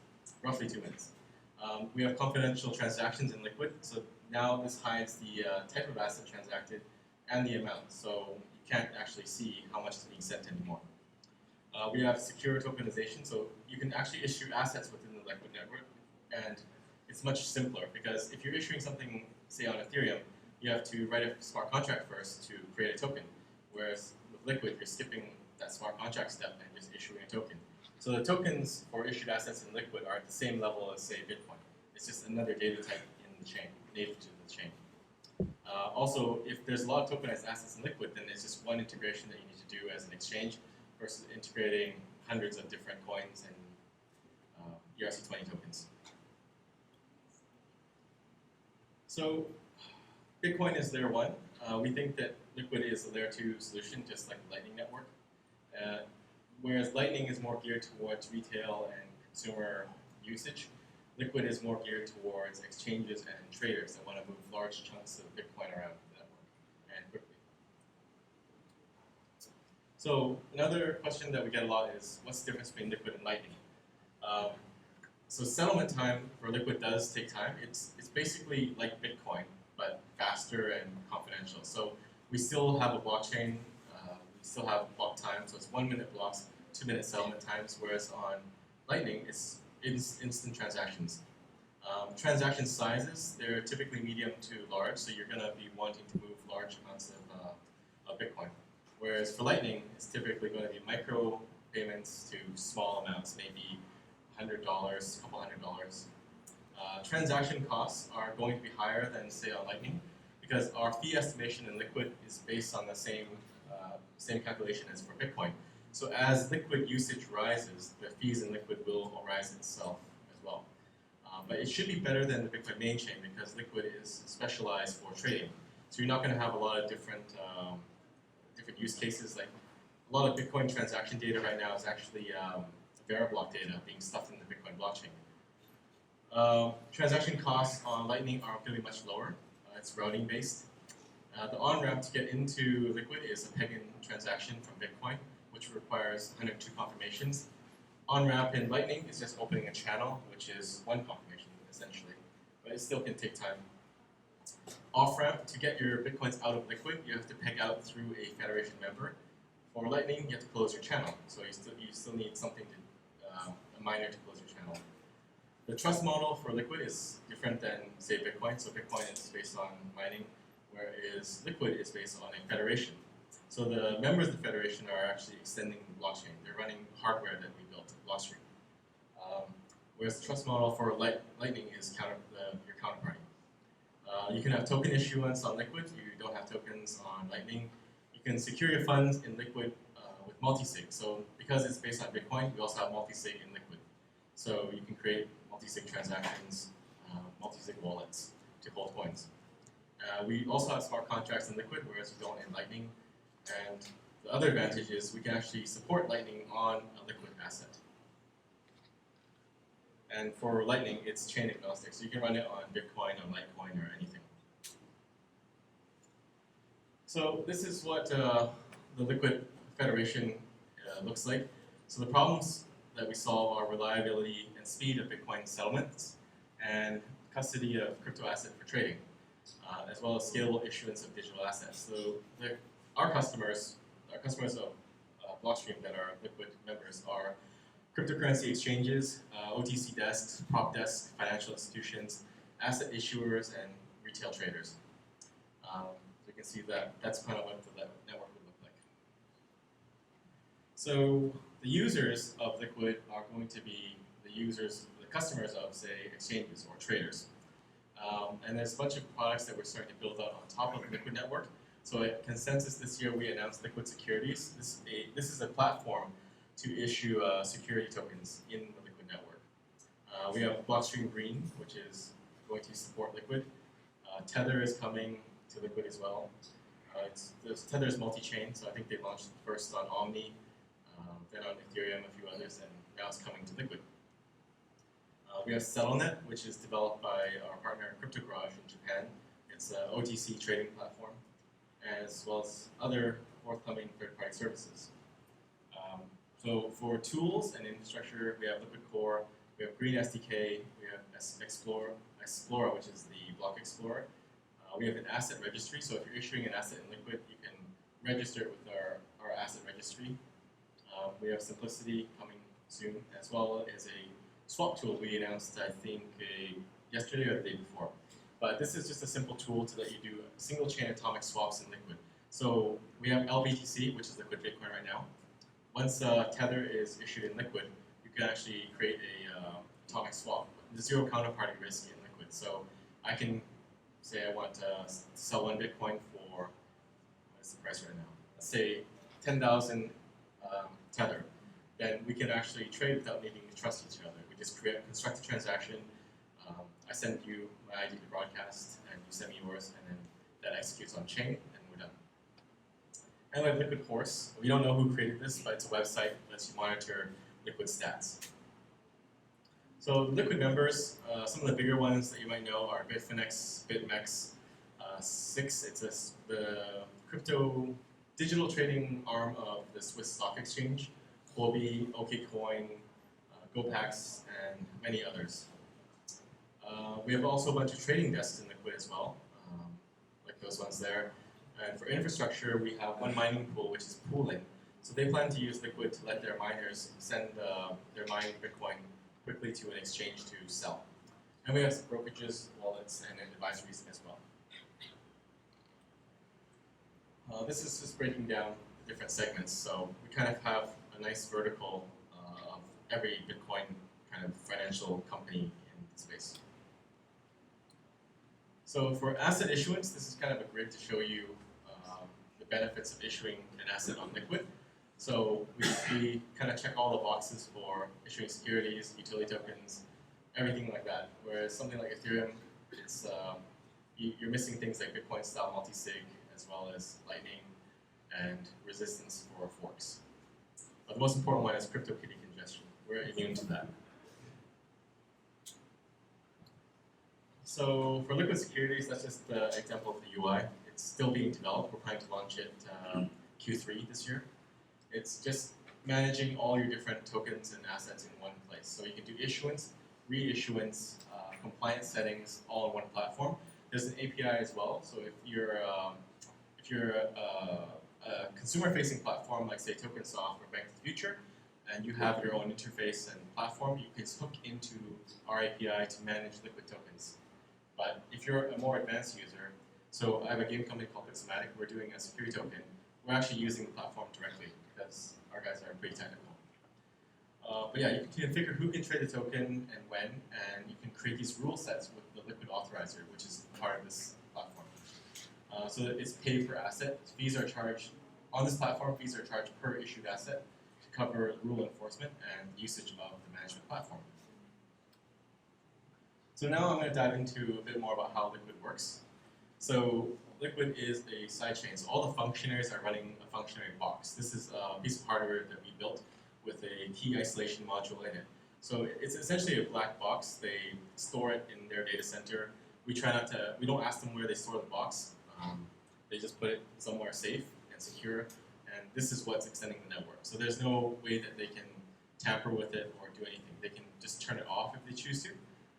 roughly 2 minutes. We have confidential transactions in Liquid, so now this hides the type of asset transacted and the amount, so you can't actually see how much is being sent anymore. We have secure tokenization, so you can actually issue assets within the Liquid network, and it's much simpler because if you're issuing something, say on Ethereum, you have to write a smart contract first to create a token, whereas with Liquid, you're skipping that smart contract step and just issuing a token. So the tokens for issued assets in Liquid are at the same level as, say, Bitcoin. It's just another data type in the chain, native to the chain. Also, if there's a lot of tokenized assets in Liquid, then it's just one integration that you need to do as an exchange versus integrating hundreds of different coins and ERC20 tokens. So Bitcoin is layer 1. We think that Liquid is a layer 2 solution, just like the Lightning Network. Whereas Lightning is more geared towards retail and consumer usage, Liquid is more geared towards exchanges and traders that want to move large chunks of Bitcoin around the network and quickly. So another question that we get a lot is, what's the difference between Liquid and Lightning? So settlement time for Liquid does take time. It's basically like Bitcoin, but faster and confidential. So we still have a blockchain, we still have block time, so it's 1 minute blocks, 2 minute settlement times, whereas on Lightning, it's instant transactions. Transaction sizes, they're typically medium to large, so you're going to be wanting to move large amounts of Bitcoin. Whereas for Lightning, it's typically going to be micro payments to small amounts, maybe $100, a couple $100. Transaction costs are going to be higher than, say, on Lightning, because our fee estimation in Liquid is based on the same calculation as for Bitcoin. So as Liquid usage rises, the fees in Liquid will rise itself as well. But it should be better than the Bitcoin main chain because Liquid is specialized for trading. So you're not going to have a lot of different use cases. Like a lot of Bitcoin transaction data right now is actually Veriblock data being stuffed in the Bitcoin blockchain. Transaction costs on Lightning are going to be much lower. It's routing based. The on-ramp to get into Liquid is a peg-in transaction from Bitcoin, which requires 102 confirmations. On-ramp in Lightning is just opening a channel, which is one confirmation, essentially. But it still can take time. Off-ramp, to get your Bitcoins out of Liquid, you have to peg out through a Federation member. For Lightning, you have to close your channel. So you still need something to, a miner to close your channel. The trust model for Liquid is different than, say, Bitcoin. So Bitcoin is based on mining, whereas Liquid is based on a federation. So the members of the federation are actually extending the blockchain. They're running hardware that we built, Blockstream. Whereas the trust model for Lightning is your counterparty. You can have token issuance on Liquid. You don't have tokens on Lightning. You can secure your funds in Liquid with multi-sig. So because it's based on Bitcoin, we also have multi-sig in Liquid. So you can create multi-sig transactions, multi-sig wallets to hold coins. We also have smart contracts in Liquid, whereas we don't in Lightning. And the other advantage is we can actually support Lightning on a Liquid asset. And for Lightning, it's chain agnostic, so you can run it on Bitcoin, on Litecoin, or anything. So this is what the Liquid Federation looks like. So the problems that we solve are reliability and speed of Bitcoin settlements, and custody of crypto asset for trading, as well as scalable issuance of digital assets. So our customers of Blockstream that are Liquid members are cryptocurrency exchanges, OTC desks, prop desks, financial institutions, asset issuers, and retail traders. So you can see that that's kind of what the network would look like. So the users of Liquid are going to be the customers of, say, exchanges or traders. And there's a bunch of products that we're starting to build out on top of the Liquid network. So at Consensus this year, we announced Liquid Securities. This is a platform to issue security tokens in the Liquid network. We have Blockstream Green, which is going to support Liquid. Tether is coming to Liquid as well. Tether is multi-chain, so I think they launched first on Omni, then on Ethereum, a few others, and now it's coming to Liquid. We have SettleNet, which is developed by our partner Crypto Garage in Japan. It's an OTC trading platform, as well as other forthcoming third-party services. So for tools and infrastructure, we have Liquid Core, we have Green SDK, we have Explorer, which is the block explorer. We have an asset registry, so if you're issuing an asset in Liquid, you can register it with our asset registry. We have Simplicity coming soon, as well as a swap tool we announced, I think, yesterday or the day before. But this is just a simple tool to let you do single chain atomic swaps in Liquid. So we have LBTC, which is Liquid Bitcoin right now. Once Tether is issued in Liquid, you can actually create a atomic swap with zero counterparty risk in Liquid. So I can say I want to sell 1 Bitcoin for, what is the price right now? Let's say 10,000 Tether. Then we can actually trade without needing to trust each other. We just construct a transaction. I send you my ID to broadcast, and you send me yours, and then that executes on chain, and we're done. And we have Liquid Horse. We don't know who created this, but it's a website that lets you monitor Liquid stats. So Liquid members, some of the bigger ones that you might know are Bitfinex, BitMEX, SIX. It's the crypto digital trading arm of the Swiss Stock Exchange, Huobi, OKCoin, GoPax, and many others. We have also a bunch of trading desks in Liquid as well, like those ones there. And for infrastructure, we have one mining pool, which is pooling. So they plan to use Liquid to let their miners send their mined Bitcoin quickly to an exchange to sell. And we have some brokerages, wallets, and advisories as well. This is just breaking down the different segments. So we kind of have a nice vertical of every Bitcoin kind of financial company in the space. So for asset issuance, this is kind of a grid to show you the benefits of issuing an asset on Liquid. So we kind of check all the boxes for issuing securities, utility tokens, everything like that. Whereas something like Ethereum, it's you're missing things like Bitcoin-style multi-sig, as well as Lightning and resistance for forks. But the most important one is CryptoKitty congestion. We're immune to that. So for Liquid Securities, that's just the example of the UI. It's still being developed. We're planning to launch it Q3 this year. It's just managing all your different tokens and assets in one place. So you can do issuance, reissuance, compliance settings, all in one platform. There's an API as well. So if you're a consumer-facing platform like, say, TokenSoft or Bank of the Future, and you have your own interface and platform, you can hook into our API to manage Liquid tokens. But if you're a more advanced user, so I have a game company called Pixelmatic. We're doing a security token. we're actually using the platform directly because our guys are pretty technical. But yeah, you can configure who can trade the token and when, and you can create these rule sets with the Liquid authorizer, which is part of this platform. So it's pay per asset. Fees are charged on this platform. Fees are charged per issued asset to cover rule enforcement and usage of the management platform. So now I'm going to dive into a bit more about how Liquid works. So Liquid is a sidechain. So all the functionaries are running a functionary box. This is a piece of hardware that we built with a key isolation module in it. So it's essentially a black box. They store it in their data center. We don't ask them where they store the box. They just put it somewhere safe and secure. And this is what's extending the network. So there's no way that they can tamper with it or do anything. They can just turn it off if they choose to.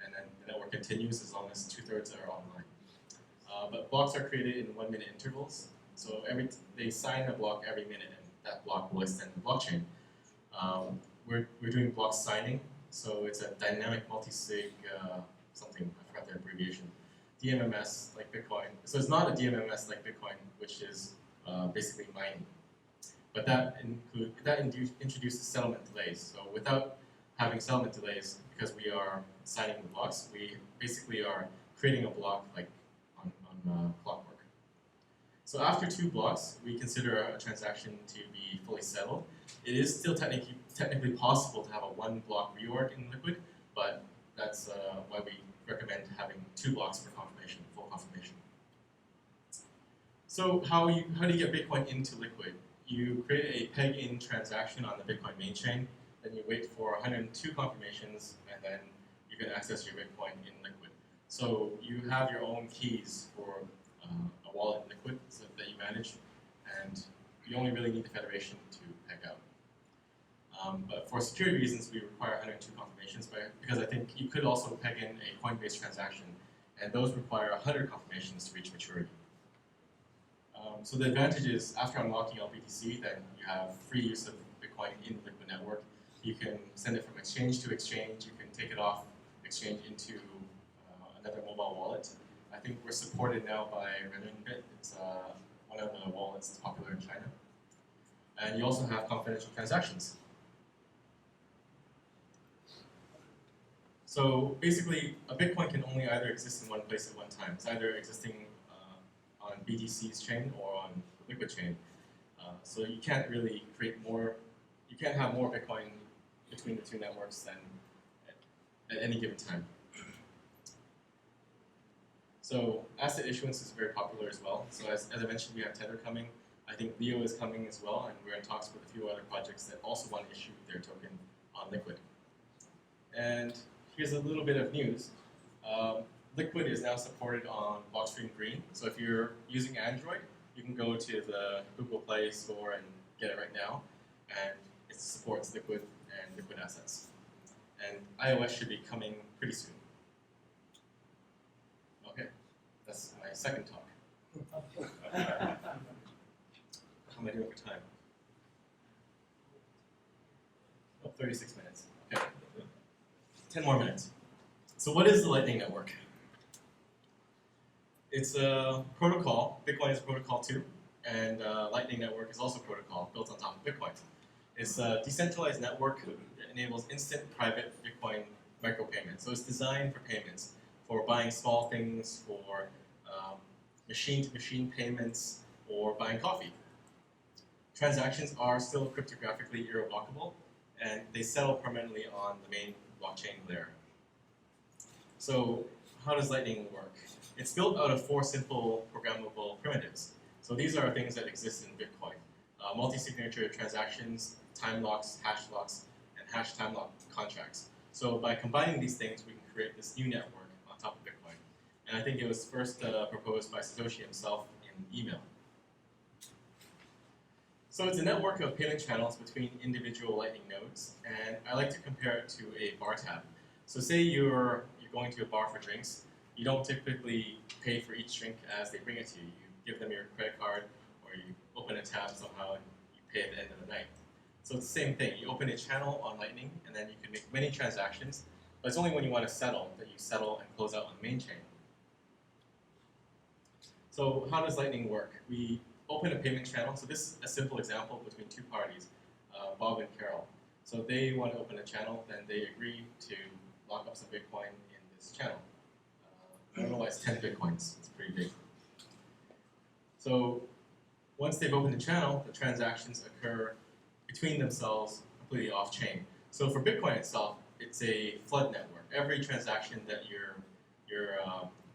And then the network continues as long as 2/3 are online. But blocks are created in 1-minute intervals. So they sign a block every minute, and that block will extend the blockchain. We're doing block signing, so it's a dynamic multi-sig something, I forgot the abbreviation. DMMS like Bitcoin. So it's not a DMMS like Bitcoin, which is basically mining. But that introduces settlement delays. So without having settlement delays, because we are signing the blocks, we basically are creating a block like on clockwork. So after 2 blocks, we consider a transaction to be fully settled. It is still technically possible to have a 1-block reorg in Liquid, but that's why we recommend having 2 blocks for confirmation, full confirmation. So how do you get Bitcoin into Liquid? You create a peg-in transaction on the Bitcoin main chain, then you wait for 102 confirmations, and then you can access your Bitcoin in Liquid. So you have your own keys for a wallet in Liquid that you manage, and you only really need the federation to peg out. But for security reasons, we require 102 confirmations, because I think you could also peg in a Coinbase transaction, and those require 100 confirmations to reach maturity. So the advantage is, after unlocking LBTC, then you have free use of Bitcoin in the Liquid network. You can send it from exchange to exchange. You can take it off exchange into another mobile wallet. I think we're supported now by Renminbi. It's one of the wallets that's popular in China. And you also have confidential transactions. So basically, a Bitcoin can only either exist in one place at one time. It's either existing on BTC's chain or on the Liquid chain. So you can't really you can't have more Bitcoin between the 2 networks than at any given time. So asset issuance is very popular as well. So as I mentioned, we have Tether coming. I think Leo is coming as well, and we're in talks with a few other projects that also want to issue their token on Liquid. And here's a little bit of news. Liquid is now supported on Blockstream Green. So if you're using Android, you can go to the Google Play Store and get it right now. And it supports Liquid and Liquid assets. And iOS should be coming pretty soon. Okay, that's my second talk. How am I doing for time? Oh, 36 minutes. Okay. 10 more minutes. So what is the Lightning Network? It's a protocol. Bitcoin is a protocol too. And Lightning Network is also a protocol built on top of Bitcoin. It's a decentralized network that enables instant private Bitcoin micropayments. So it's designed for payments, for buying small things, for machine-to-machine payments, or buying coffee. Transactions are still cryptographically irrevocable, and they settle permanently on the main blockchain layer. So how does Lightning work? It's built out of 4 simple programmable primitives. So these are things that exist in Bitcoin. Multi-signature transactions, time locks, hash locks, and hash time lock contracts. So by combining these things, we can create this new network on top of Bitcoin. And I think it was first proposed by Satoshi himself in email. So it's a network of payment channels between individual Lightning nodes, and I like to compare it to a bar tab. So say you're going to a bar for drinks. You don't typically pay for each drink as they bring it to you. You give them your credit card, or you open a tab somehow and you pay at the end of the night. So it's the same thing. You open a channel on Lightning, and then you can make many transactions, but it's only when you want to settle that you settle and close out on the main chain. So how does Lightning work? We open a payment channel. So this is a simple example between two parties, Bob and Carol. So they want to open a channel, then they agree to lock up some Bitcoin in this channel. I don't know why it's 10 Bitcoins, it's pretty big. So once they've opened the channel, the transactions occur between themselves completely off-chain. So for Bitcoin itself, it's a flood network. Every transaction that you're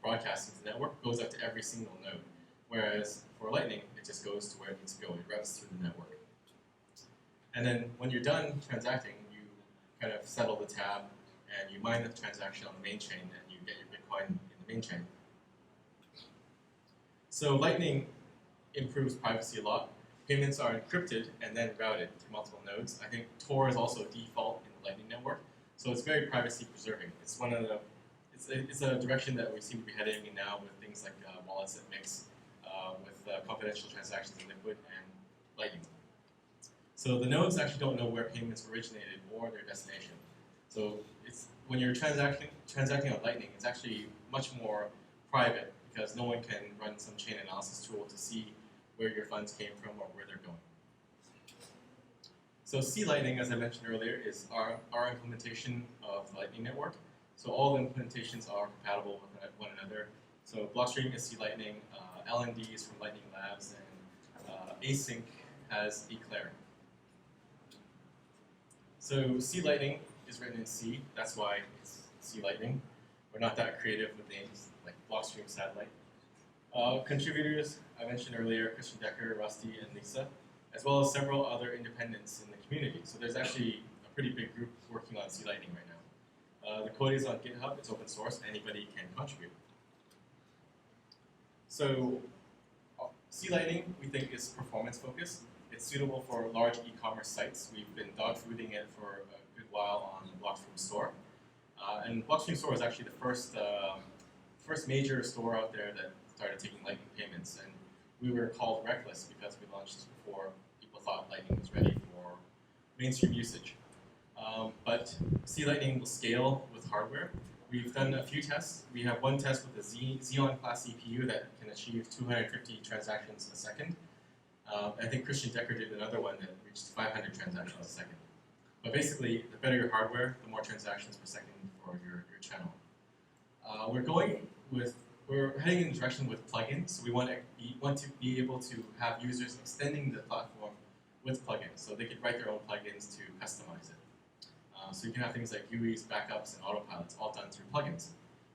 broadcasting to the network goes out to every single node. Whereas for Lightning, it just goes to where it needs to go. It routes through the network. And then when you're done transacting, you kind of settle the tab and you mine the transaction on the main chain and you get your Bitcoin in the main chain. So Lightning improves privacy a lot. Payments are encrypted and then routed to multiple nodes. I think Tor is also a default in the Lightning network, so it's very privacy preserving. It's one of the, it's a direction that we seem to be heading in now with things like wallets that mix with confidential transactions in Liquid and Lightning. So the nodes actually don't know where payments originated or their destination. So it's when you're transacting on Lightning, it's actually much more private because no one can run some chain analysis tool to see where your funds came from or where they're going. So C Lightning, as I mentioned earlier, is our implementation of the Lightning Network. So all the implementations are compatible with one another. So Blockstream is C Lightning, LND is from Lightning Labs, and Async has Eclair. So C Lightning is written in C, that's why it's C Lightning. We're not that creative with names like Blockstream Satellite. Contributors, I mentioned earlier, Christian Decker, Rusty, and Lisa, as well as several other independents in the community. So there's actually a pretty big group working on C Lightning right now. The code is on GitHub, it's open source, anybody can contribute. So C Lightning, we think, is performance focused. It's suitable for large e-commerce sites. We've been dogfooding it for a good while on the Blockstream store. And Blockstream store is actually the first major store out there that started taking Lightning payments. And we were called reckless because we launched before people thought Lightning was ready for mainstream usage. But C Lightning will scale with hardware. We've done a few tests. We have one test with a Xeon class CPU that can achieve 250 transactions a second. I think Christian Decker did another one that reached 500 transactions a second. But basically, the better your hardware, the more transactions per second for your channel. We're heading in the direction with plugins. So we want to be able to have users extending the platform with plugins. So they could write their own plugins to customize it. So you can have things like GUIs, backups, and autopilots all done through plugins.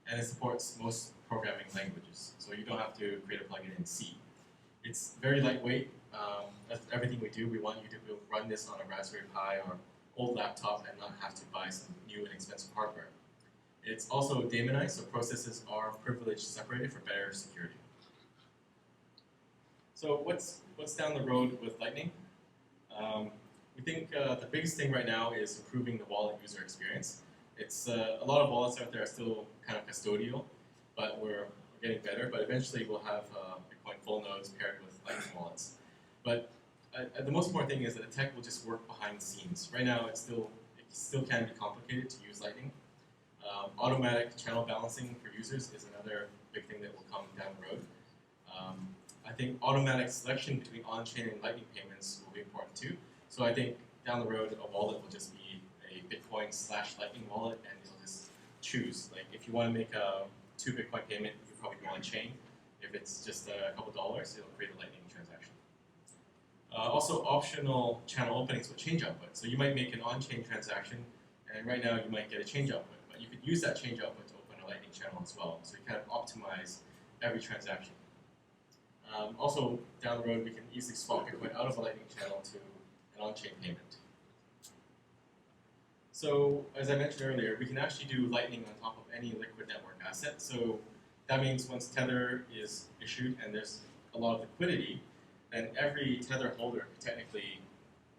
And it supports most programming languages. So you don't have to create a plugin in C. It's very lightweight. As everything we do, we want you to run this on a Raspberry Pi or old laptop and not have to buy some new and expensive hardware. It's also daemonized, so processes are privilege separated for better security. So what's down the road with Lightning? We think the biggest thing right now is improving the wallet user experience. It's a lot of wallets out there are still kind of custodial, but we're getting better. But eventually we'll have Bitcoin full nodes paired with Lightning wallets. But the most important thing is that the tech will just work behind the scenes. Right now, it still can be complicated to use Lightning. Automatic channel balancing for users is another big thing that will come down the road. I think automatic selection between on-chain and Lightning payments will be important too. So I think down the road, a wallet will just be a Bitcoin/Lightning wallet, and you'll just choose. Like if you want to make a 2 Bitcoin payment, you probably go on chain. If it's just a couple dollars, it'll create a Lightning transaction. Also, optional channel openings with change output. So you might make an on-chain transaction, and right now you might get a change output, but you could use that change output to open a Lightning channel as well. So you kind of optimize every transaction. Also, down the road, we can easily swap Bitcoin out of a Lightning channel to an on-chain payment. So, as I mentioned earlier, we can actually do Lightning on top of any Liquid network asset. So that means once Tether is issued and there's a lot of liquidity, then every Tether holder could technically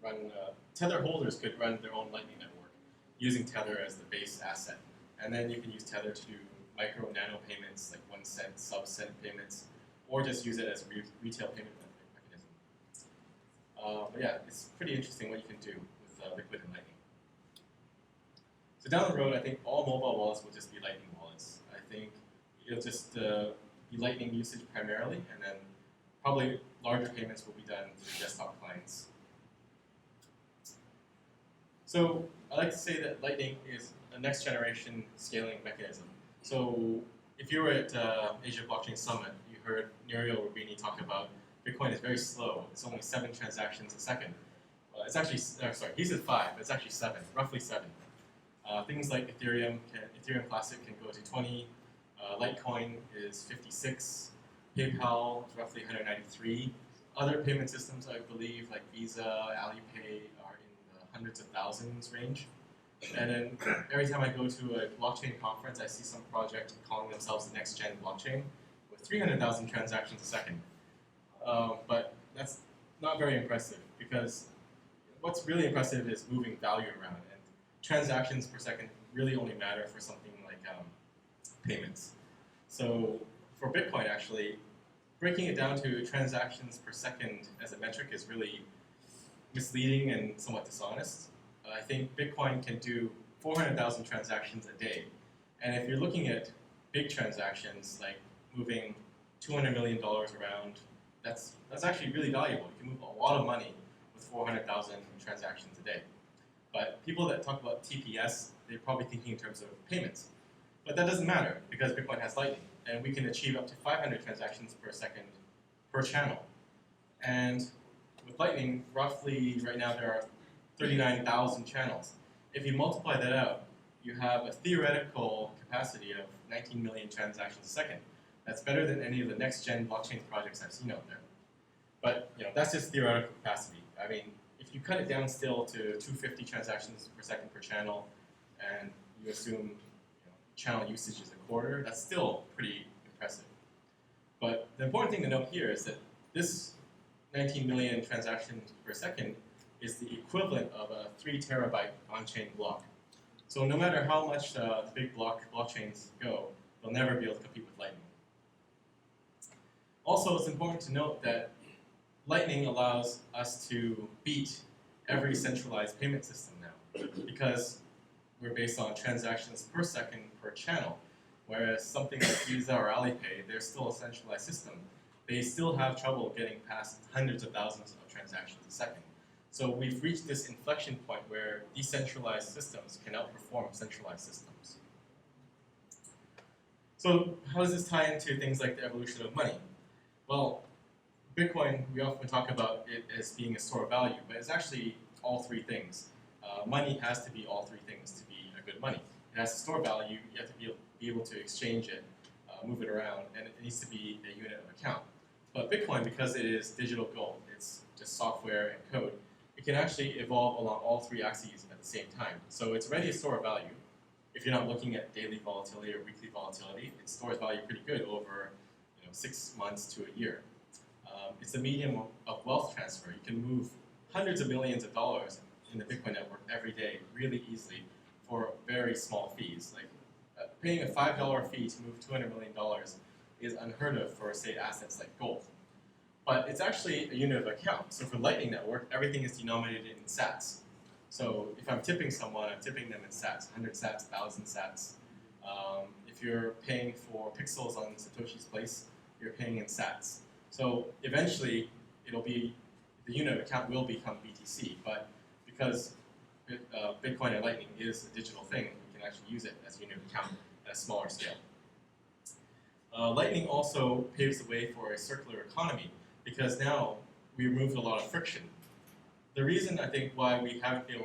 run, Tether holders could run their own Lightning network using Tether as the base asset. And then you can use Tether to do micro nano payments, like 1 cent, sub-cent payments, or just use it as a retail payment mechanism. But yeah, it's pretty interesting what you can do with Liquid and Lightning. So down the road, I think all mobile wallets will just be Lightning wallets. I think it'll just be Lightning usage primarily, and then probably larger payments will be done through desktop clients. So I like to say that Lightning is a next generation scaling mechanism. So if you were at Asia Blockchain Summit, you heard Muriel Rubini talk about Bitcoin is very slow. It's only 7 transactions a second. It's actually, sorry, he said 5, but it's actually 7, roughly 7. Things like Ethereum Classic can go to 20. Litecoin is 56. PayPal is roughly 193. Other payment systems, I believe, like Visa, Alipay, are in the hundreds of thousands range. And then every time I go to a blockchain conference, I see some project calling themselves the next gen blockchain with 300,000 transactions a second. But that's not very impressive, because what's really impressive is moving value around, and transactions per second really only matter for something like payments. So for Bitcoin, actually, breaking it down to transactions per second as a metric is really misleading and somewhat dishonest. I think Bitcoin can do 400,000 transactions a day. And if you're looking at big transactions, like moving $200 million around, that's actually really valuable. You can move a lot of money with 400,000 transactions a day. But people that talk about TPS, they're probably thinking in terms of payments. But that doesn't matter, because Bitcoin has Lightning, and we can achieve up to 500 transactions per second per channel. And with Lightning, roughly right now there are 39,000 channels. If you multiply that out, you have a theoretical capacity of 19 million transactions a second. That's better than any of the next-gen blockchain projects I've seen out there. But that's just theoretical capacity. I mean, if you cut it down still to 250 transactions per second per channel, and you assume channel usage is a quarter, that's still pretty impressive. But the important thing to note here is that this 19 million transactions per second is the equivalent of a 3 terabyte on-chain block. So no matter how much the big blockchains go, they'll never be able to compete with Lightning. Also, it's important to note that Lightning allows us to beat every centralized payment system now, because we're based on transactions per second per channel, whereas something like Visa or Alipay, they're still a centralized system. They still have trouble getting past hundreds of thousands of transactions a second. So we've reached this inflection point where decentralized systems can outperform centralized systems. So how does this tie into things like the evolution of money? Well, Bitcoin, we often talk about it as being a store of value, but it's actually all 3 things. Money has to be all 3 things to be a good money. It has to store value, you have to be able to exchange it, move it around, and it needs to be a unit of account. But Bitcoin, because it is digital gold, it's just software and code, it can actually evolve along all 3 axes at the same time. So it's already a store of value. If you're not looking at daily volatility or weekly volatility, it stores value pretty good over 6 months to a year. It's a medium of wealth transfer. You can move hundreds of millions of dollars in the Bitcoin network every day really easily for very small fees. Like paying a $5 fee to move $200 million is unheard of for, say, assets like gold. But it's actually a unit of account. So for Lightning Network, everything is denominated in sats. So if I'm tipping someone, I'm tipping them in sats, 100 sats, 1,000 sats. If you're paying for pixels on Satoshi's place, you're paying in sats. So eventually, the unit of account will become BTC, but because Bitcoin and Lightning is a digital thing, we can actually use it as a unit of account at a smaller scale. Lightning also paves the way for a circular economy, because now we removed a lot of friction. The reason I think why we haven't been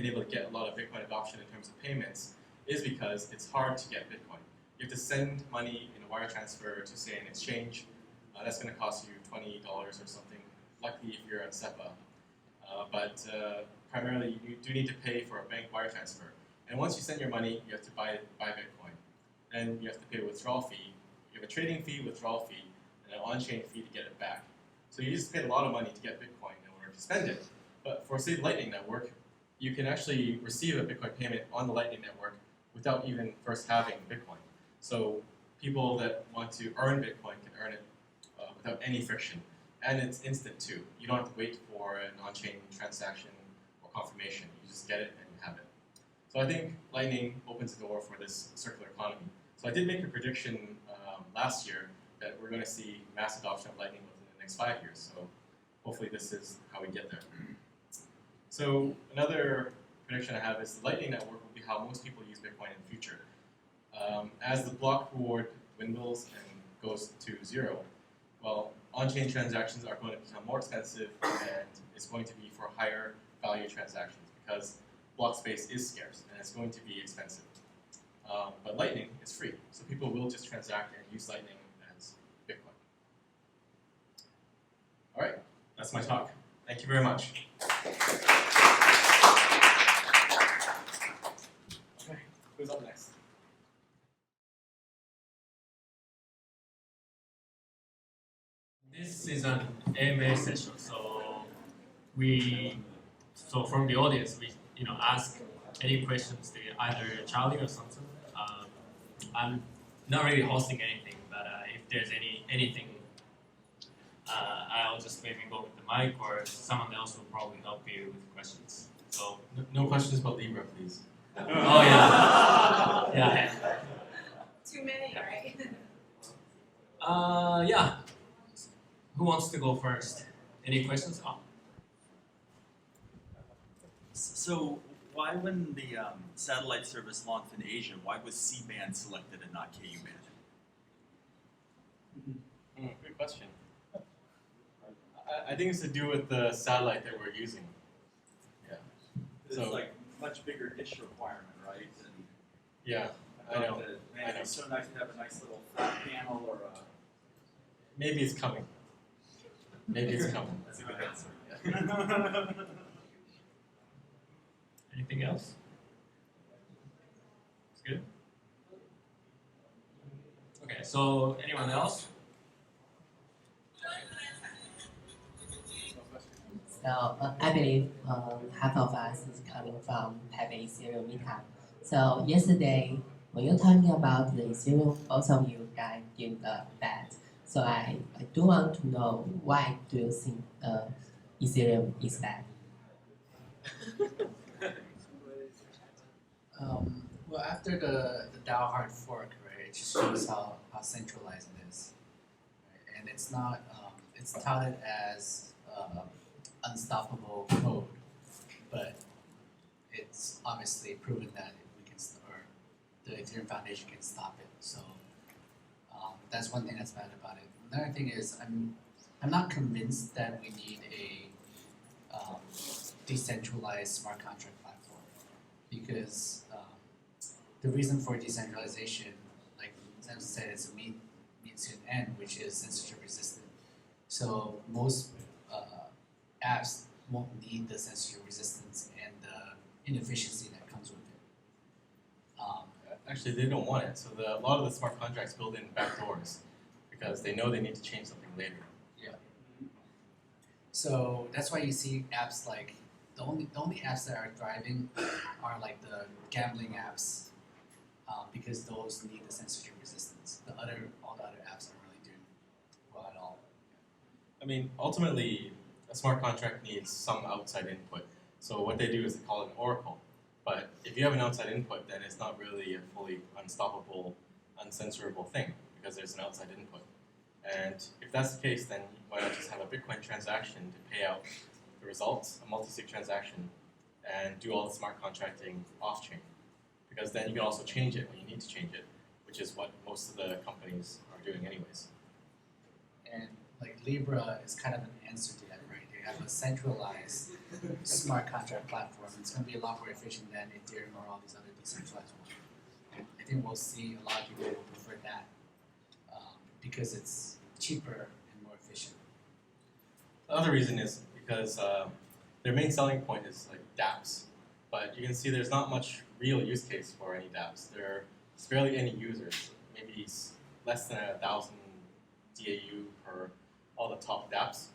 able to get a lot of Bitcoin adoption in terms of payments is because it's hard to get Bitcoin. You have to send money in a wire transfer to, say, an exchange. That's going to cost you $20 or something, luckily if you're on SEPA. But primarily, you do need to pay for a bank wire transfer. And once you send your money, you have to buy Bitcoin. Then you have to pay a withdrawal fee. You have a trading fee, withdrawal fee, and an on-chain fee to get it back. So you just paid a lot of money to get Bitcoin in order to spend it. But for, say, the Lightning Network, you can actually receive a Bitcoin payment on the Lightning Network without even first having Bitcoin. So people that want to earn Bitcoin can earn it without any friction. And it's instant too. You don't have to wait for an on-chain transaction or confirmation. You just get it and you have it. So I think Lightning opens the door for this circular economy. So I did make a prediction last year that we're going to see mass adoption of Lightning within the next 5 years. So hopefully this is how we get there. So another prediction I have is the Lightning Network will be how most people use Bitcoin in the future. As the block reward dwindles and goes to zero, well, on-chain transactions are going to become more expensive, and it's going to be for higher value transactions because block space is scarce and it's going to be expensive. But Lightning is free, so people will just transact and use Lightning as Bitcoin. All right, that's my talk. Thank you very much. Okay, who's up next? This is an AMA session, so from the audience, we ask any questions to either Charlie or Samson. I'm not really hosting anything, but if there's anything, I'll just maybe go with the mic, or someone else will probably help you with questions. So no questions about Libra, please. Oh yeah, yeah. Too many, right? Yeah. Who wants to go first? Any questions? Oh. So why, when the satellite service launched in Asia, why was C-band selected and not KU-band? Good question. I think it's to do with the satellite that we're using. Yeah. It's like much bigger dish requirement, right? And yeah, I know. It's so nice to have a nice little flat panel or a... Maybe it's coming. Maybe it's coming. That's a good answer. Yeah. Anything else? It's good? Okay, so anyone else? So I believe half of us is coming from Taipei Ethereum meetup. So yesterday, when you're talking about the Ethereum, both of you guys did that. So I do want to know, why do you think Ethereum is bad? Well, after the DAO hard fork, right, it just shows how centralized it is, right? And it's not, it's touted as unstoppable code, but it's obviously proven that the Ethereum Foundation can stop it. So that's one thing that's bad about it. Another thing is I'm not convinced that we need a decentralized smart contract platform, because the reason for decentralization, like Samson said, is a means to an end, which is censorship resistant. So most apps won't need the censorship resistance and the inefficiency that comes with it. Actually, they don't want it. So a lot of the smart contracts build in backdoors because they know they need to change something later. Yeah. So that's why you see apps like the only apps that are thriving are like the gambling apps, because those need the censorship resistance. All the other apps aren't really doing well at all. I mean, ultimately, a smart contract needs some outside input. So what they do is they call it an oracle. But if you have an outside input, then it's not really a fully unstoppable, uncensorable thing, because there's an outside input. And if that's the case, then why not just have a Bitcoin transaction to pay out the results, a multi-sig transaction, and do all the smart contracting off-chain? Because then you can also change it when you need to change it, which is what most of the companies are doing anyways. And like Libra is kind of an answer to that, right? They have a centralized smart contract platform. It's going to be a lot more efficient than Ethereum or all these other decentralized ones. I think we'll see a lot of people will prefer that because it's cheaper and more efficient. The other reason is because their main selling point is like dApps, but you can see there's not much real use case for any dApps. There's barely any users, maybe less than 1,000 DAU per all the top dApps,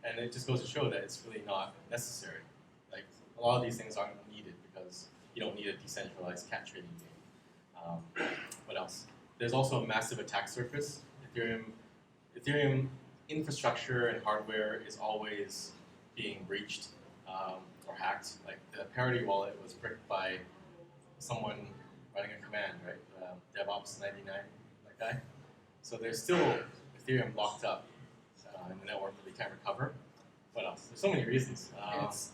and it just goes to show that it's really not necessary. Like a lot of these things aren't needed because you don't need a decentralized cat trading game. What else? There's also a massive attack surface. Ethereum infrastructure and hardware is always being breached or hacked. Like the Parity wallet was bricked by someone running a command, right? DevOps 99, that guy. So there's still Ethereum locked up in the network that they can't recover. What else? There's so many reasons.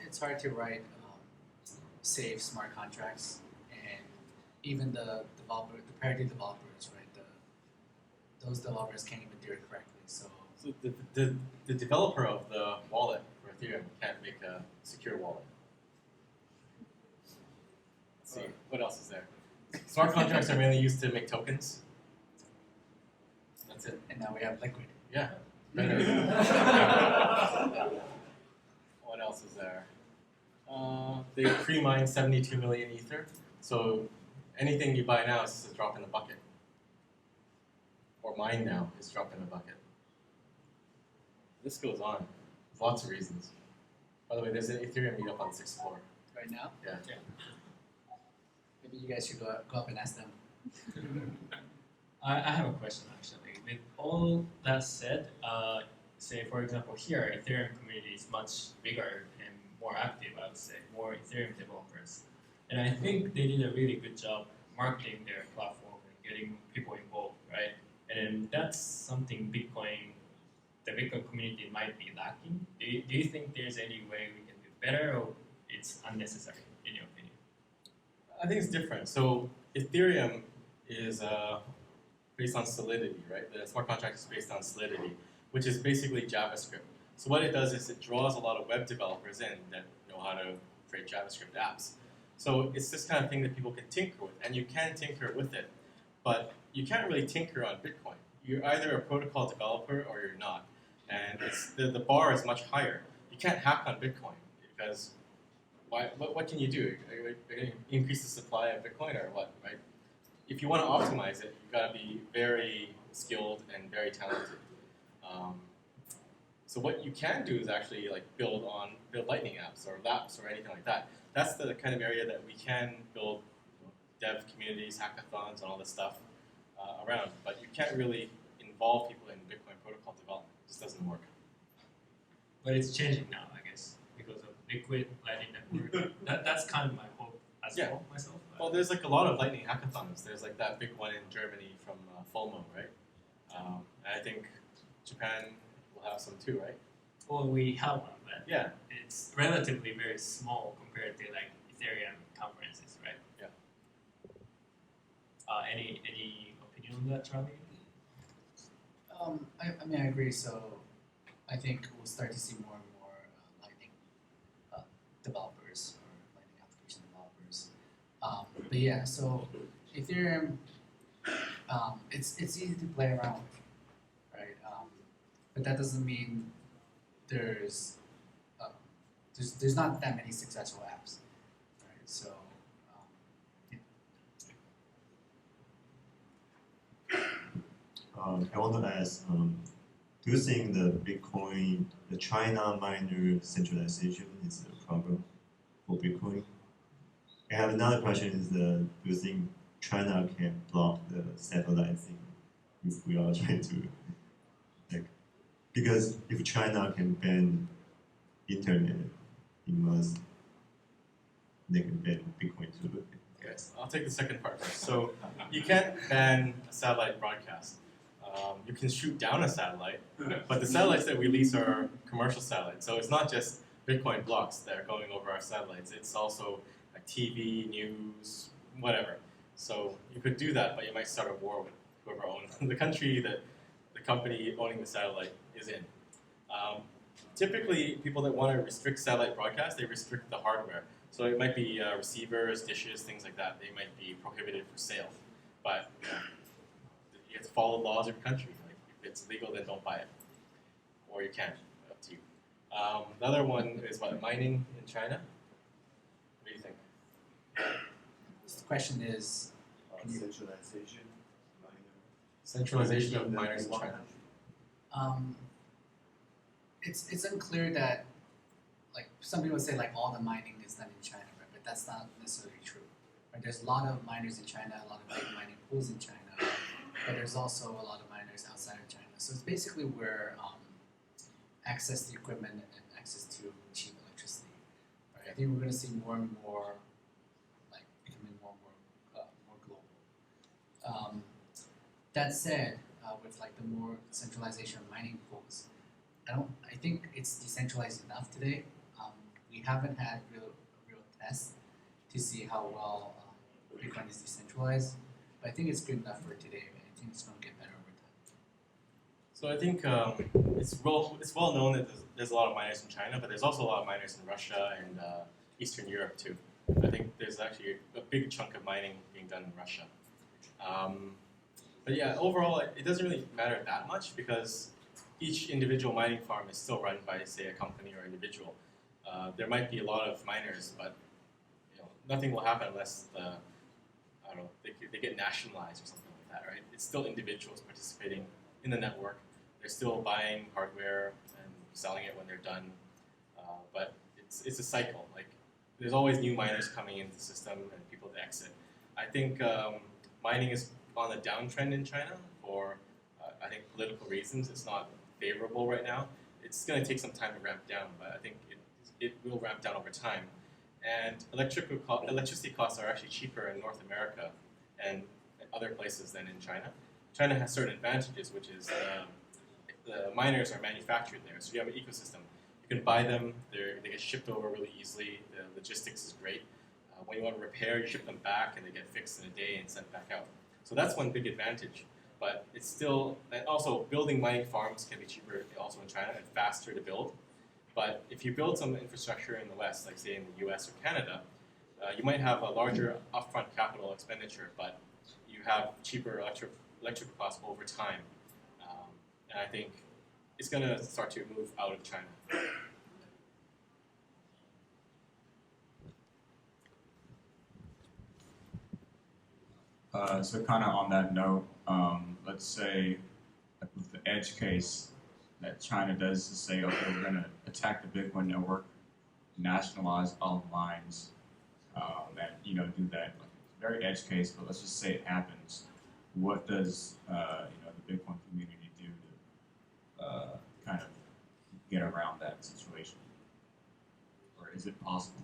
It's hard to write safe smart contracts, and even the parity developers, right? Those developers can't even do it correctly. So the developer of the wallet for Ethereum can't make a secure wallet. Let's see, what else is there? Smart contracts are mainly used to make tokens. That's it. And now we have Liquid. Yeah. Better. What else is there? They pre-mined 72 million Ether. So anything you buy now is just a drop in the bucket. Or mine now is a drop in the bucket. This goes on. Lots of reasons. By the way, there's an Ethereum meetup on the 6th floor. Right now? Yeah. Maybe you guys should go up and ask them. I have a question actually. With all that said, say for example here, Ethereum community is much bigger and more active, I would say, more Ethereum developers. And I think they did a really good job marketing their platform and getting people involved, right? And that's something the Bitcoin community might be lacking. Do you think there's any way we can do better, or it's unnecessary in your opinion? I think it's different. So Ethereum is based on Solidity, right? The smart contract is based on Solidity, which is basically JavaScript. So what it does is it draws a lot of web developers in that know how to create JavaScript apps. So it's this kind of thing that people can tinker with, and you can tinker with it, but you can't really tinker on Bitcoin. You're either a protocol developer or you're not, and the bar is much higher. You can't hack on Bitcoin because what can you do? Are you going to increase the supply of Bitcoin or what, right? If you want to optimize it, you've got to be very skilled and very talented. So what you can do is actually like build Lightning apps or Laps or anything like that. That's the kind of area that we can build dev communities, hackathons, and all this stuff around. But you can't really involve people in Bitcoin protocol development. It just doesn't work. But it's changing now, I guess, because of Liquid, Lightning Network. That's kind of my hope as well, myself. Well, there's like a lot of Lightning hackathons. There's like that big one in Germany from FOMO, right? And I think Japan will have some too, right? Well, we have one, but yeah, it's relatively very small compared to like Ethereum conferences, right? Yeah. Any opinion on that, Charlie? I mean, I agree. So I think we'll start to see more and more Lightning developers or Lightning application developers. But yeah, so Ethereum, it's easy to play around with, right? But that doesn't mean there's not that many successful apps, right? So I want to ask, do you think the China miner centralization is a problem for Bitcoin? I have another question is, do you think China can block the satellite thing if we are trying to, because if China can ban internet, they can ban Bitcoin too. Yes, I'll take the second part first. So you can't ban a satellite broadcast. You can shoot down a satellite, but the satellites that we release are commercial satellites. So it's not just Bitcoin blocks that are going over our satellites. It's also like TV, news, whatever. So you could do that, but you might start a war with whoever owns the country that the company owning the satellite is in. Typically, people that want to restrict satellite broadcast, they restrict the hardware. So it might be receivers, dishes, things like that. They might be prohibited for sale. But you have to follow the laws of your country. Like, if it's legal, then don't buy it. Or you can't. Up to you. The other one is what, mining in China? What do you think? the question is Centralization of miners in China. It's unclear that, like, some people say like all the mining is done in China, right? But that's not necessarily true. Right? There's a lot of miners in China, a lot of big mining pools in China, but there's also a lot of miners outside of China. So it's basically where access to equipment and access to cheap electricity. Right? I think we're going to see more and more, like, becoming more and more global. That said, with like the more centralization of mining pools, I think it's decentralized enough today. We haven't had real tests to see how well Bitcoin is decentralized, but I think it's good enough for today. I think it's going to get better over time. So I think it's well known that there's a lot of miners in China, but there's also a lot of miners in Russia and Eastern Europe too. I think there's actually a big chunk of mining being done in Russia. But yeah, overall, it doesn't really matter that much because each individual mining farm is still run by, say, a company or individual. There might be a lot of miners, but nothing will happen unless they get nationalized or something like that, right? It's still individuals participating in the network. They're still buying hardware and selling it when they're done. But it's a cycle. Like there's always new miners coming into the system and people to exit. I think mining is on a downtrend in China for I think political reasons. It's not favorable right now. It's going to take some time to ramp down, but I think it will ramp down over time. And electricity costs are actually cheaper in North America and other places than in China. China has certain advantages, which is the miners are manufactured there, so you have an ecosystem. You can buy them; they get shipped over really easily. The logistics is great. When you want to repair, you ship them back, and they get fixed in a day and sent back out. So that's one big advantage. But it's still, and also building mining farms can be cheaper also in China and faster to build. But if you build some infrastructure in the West, like say in the US or Canada, you might have a larger upfront capital expenditure, but you have cheaper electrical costs over time. And I think it's going to start to move out of China. So kind of on that note, let's say with the edge case that China does to say, okay, we're going to attack the Bitcoin network, nationalize all mines, and do that. Like, it's a very edge case, but let's just say it happens. What does the Bitcoin community do to kind of get around that situation, or is it possible?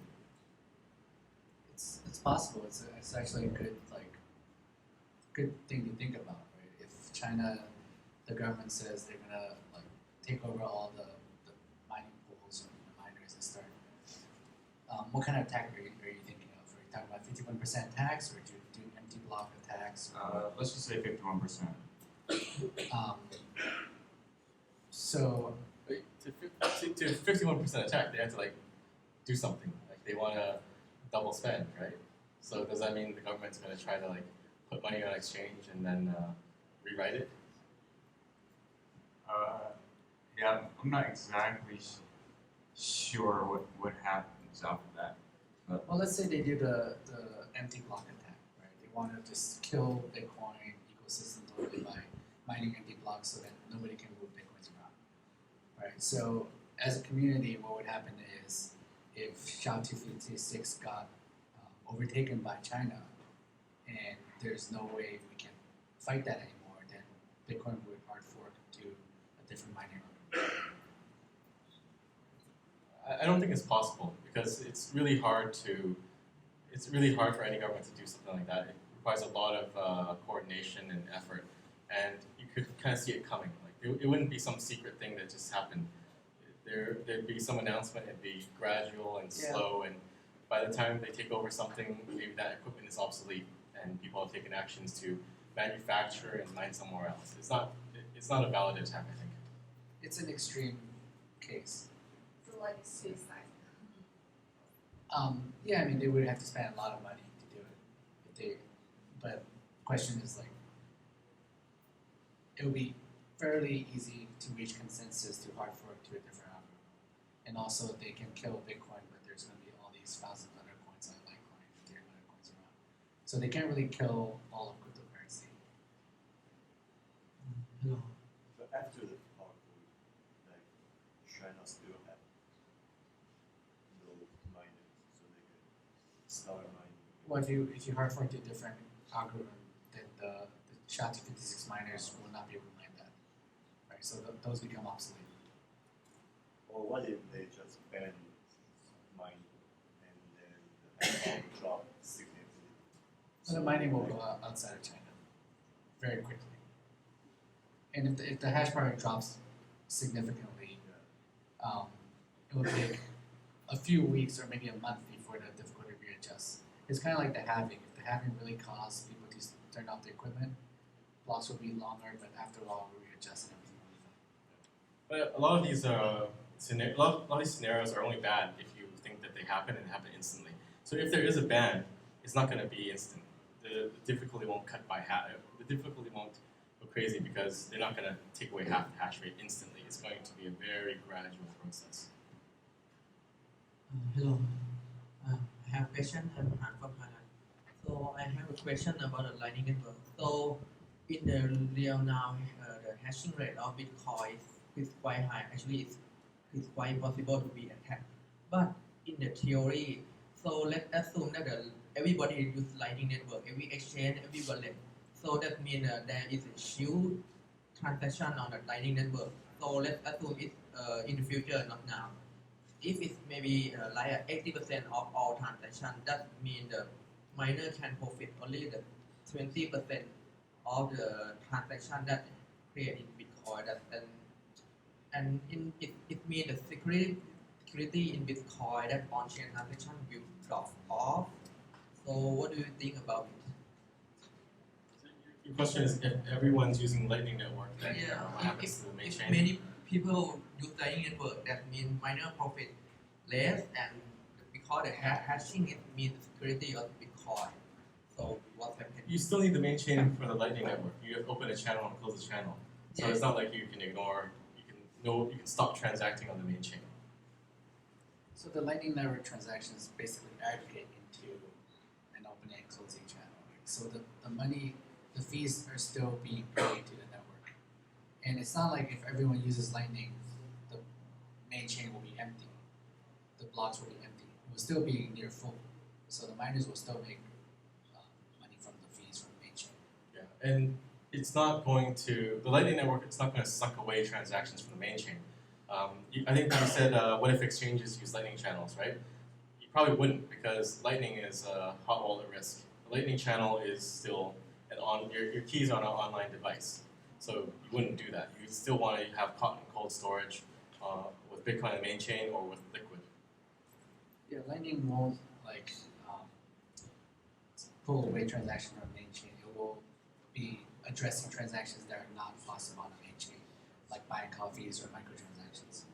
It's possible. It's actually a good thing to think about, right? If China, the government says they're gonna take over all the mining pools or the miners and start. What kind of attack are you thinking of? Are you talking about 51% tax, or do empty block attacks? Let's just say 51%. So to 51% attack, they have to do something. Like they want to double spend, right? So does that mean the government's going to try to put money on exchange and then rewrite it? Yeah, I'm not exactly sure what happens after that. But well, let's say they do the empty block attack, right? They want to just kill Bitcoin ecosystem totally by mining empty blocks so that nobody can move Bitcoins around, right? So as a community, what would happen is if SHA-256 got overtaken by China and there's no way we can fight that anymore, then Bitcoin would hard fork to a different mining order. I don't think it's possible because it's really hard for any government to do something like that. It requires a lot of coordination and effort, and you could kind of see it coming. It wouldn't be some secret thing that just happened. There'd be some announcement. It'd be gradual and slow, and by the time they take over something, maybe that equipment is obsolete, and people have taken actions to manufacture and mine somewhere else. It's not a valid attack, I think. It's an extreme case. It's like suicide. Yeah, I mean they would have to spend a lot of money to do it. But the question is it would be fairly easy to reach consensus to hard fork to a different algorithm. And also they can kill Bitcoin, but there's going to be all these thousands of other coins like Litecoin and Ethereum other coins around. So they can't really kill all of cryptocurrency. So after the hard fork, China still have no miners, so they can start mining. Well, if you hard fork to a different algorithm, then the SHA-256 miners will not be able to mine that, right? So those become obsolete. Or what if they just ban mining and then the hash rate drop significantly? So the mining will go outside of China very quickly. And if the hash rate drops significantly, it will take a few weeks or maybe a month before the difficulty readjusts. It's kind of like the halving. If the halving really caused people to turn off the equipment, blocks will be longer, but after a while, we readjust and everything will be fine. But a lot of these scenarios are only bad if you think that they happen and happen instantly. So if there is a ban, it's not going to be instant. The difficulty won't cut by half. The difficulty won't go crazy because they're not going to take away half the hash rate instantly. It's going to be a very gradual process. Hello. I have a question. I'm Han from Thailand. So I have a question about the Lightning Network. So in the real now, the hashing rate of Bitcoin is quite high. Actually, it's quite possible to be attacked. But in the theory, so let's assume that everybody use Lightning Network, every exchange, every wallet. So that means there is a huge transaction on the Lightning Network. So let's assume it's in the future, not now. If it's maybe like 80% of all transactions, that means the miner can profit only the 20% of the transaction that create in Bitcoin. And it means the security in Bitcoin that on-chain transaction will drop off. So what do you think about it? Your question is if everyone's using Lightning Network, then what happens to the main chain? Many people use Lightning Network, that means miner profit less, and because the hashing it means security of Bitcoin. So what's happening? You still need the main chain for the Lightning Network. You have to open a channel and close a channel. So it's not like you can ignore. You can stop transacting on the main chain. So the Lightning Network transactions basically aggregate into an opening and closing channel. Right? So the money, the fees are still being paid to the network. And it's not like if everyone uses Lightning, the main chain will be empty. The blocks will be empty. It will still be near full. So the miners will still make money from the fees from the main chain. Yeah, and it's not going to, the Lightning Network, it's not going to suck away transactions from the main chain. I think you said, what if exchanges use Lightning channels, right? You probably wouldn't because Lightning is a hot wallet risk. The Lightning channel is still your keys are on an online device. So you wouldn't do that. You still want to have hot and cold storage with Bitcoin on the main chain or with Liquid. Yeah, Lightning won't pull away transactions from the main chain. It will be addressing transactions that are not possible on the main chain, like buying coffees or microtransactions.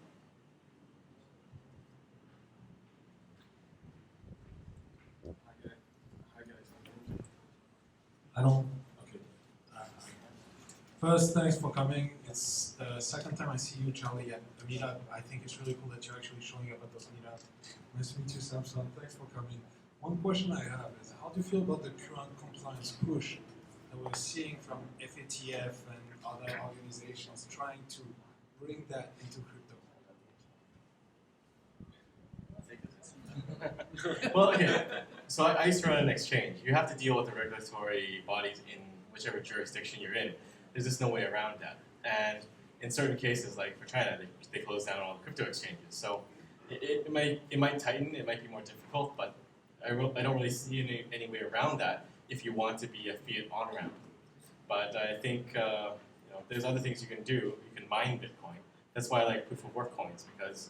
I don't. Okay. First, thanks for coming. It's the second time I see you, Charlie, at the meetup. I think it's really cool that you're actually showing up at those meetups. Nice to meet you, Samson. Thanks for coming. One question I have is, how do you feel about the current compliance push that we're seeing from FATF and other organizations trying to bring that into crypto? Well, okay. So I used to run an exchange. You have to deal with the regulatory bodies in whichever jurisdiction you're in. There's just no way around that. And in certain cases, like for China, they closed down all the crypto exchanges. So it might tighten, it might be more difficult, but I don't really see any way around that if you want to be a fiat on-ramp. But I think there's other things you can do. You can mine Bitcoin. That's why I like proof-of-work coins, because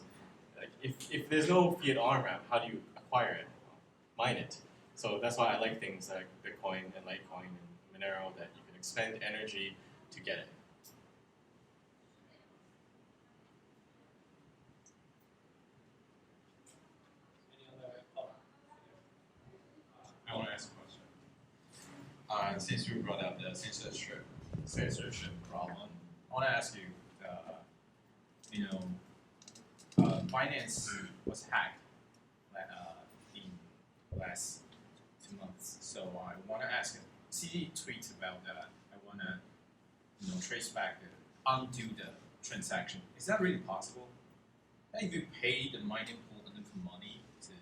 if there's no fiat on-ramp, how do you acquire it? Mine it. So that's why I like things like Bitcoin and Litecoin and Monero, that you can expend energy to get it. I want to ask a question. Since you brought up the censorship problem, I want to ask you, Binance was hacked in last 2 months. So I want to ask, see tweets about that. I want to, trace back, undo the transaction. Is that really possible? And if you pay the mining pool enough money to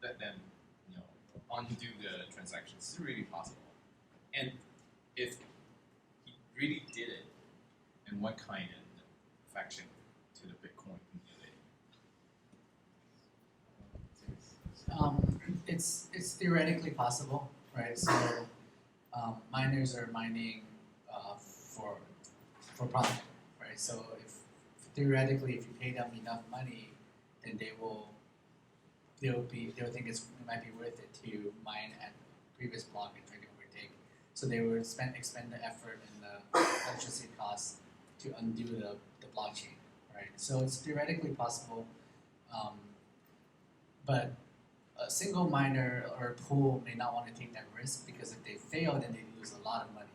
let them, undo the transactions, is it really possible? And if he really did it, and what kind of affection to the Bitcoin community? It's theoretically possible, right? So miners are mining for profit, right? So if theoretically, if you pay them enough money, then they'll think it might be worth it to mine at the previous block and try to overtake. So they would expend the effort and the electricity costs to undo the blockchain, right? So it's theoretically possible, but a single miner or a pool may not want to take that risk because if they fail, then they lose a lot of money,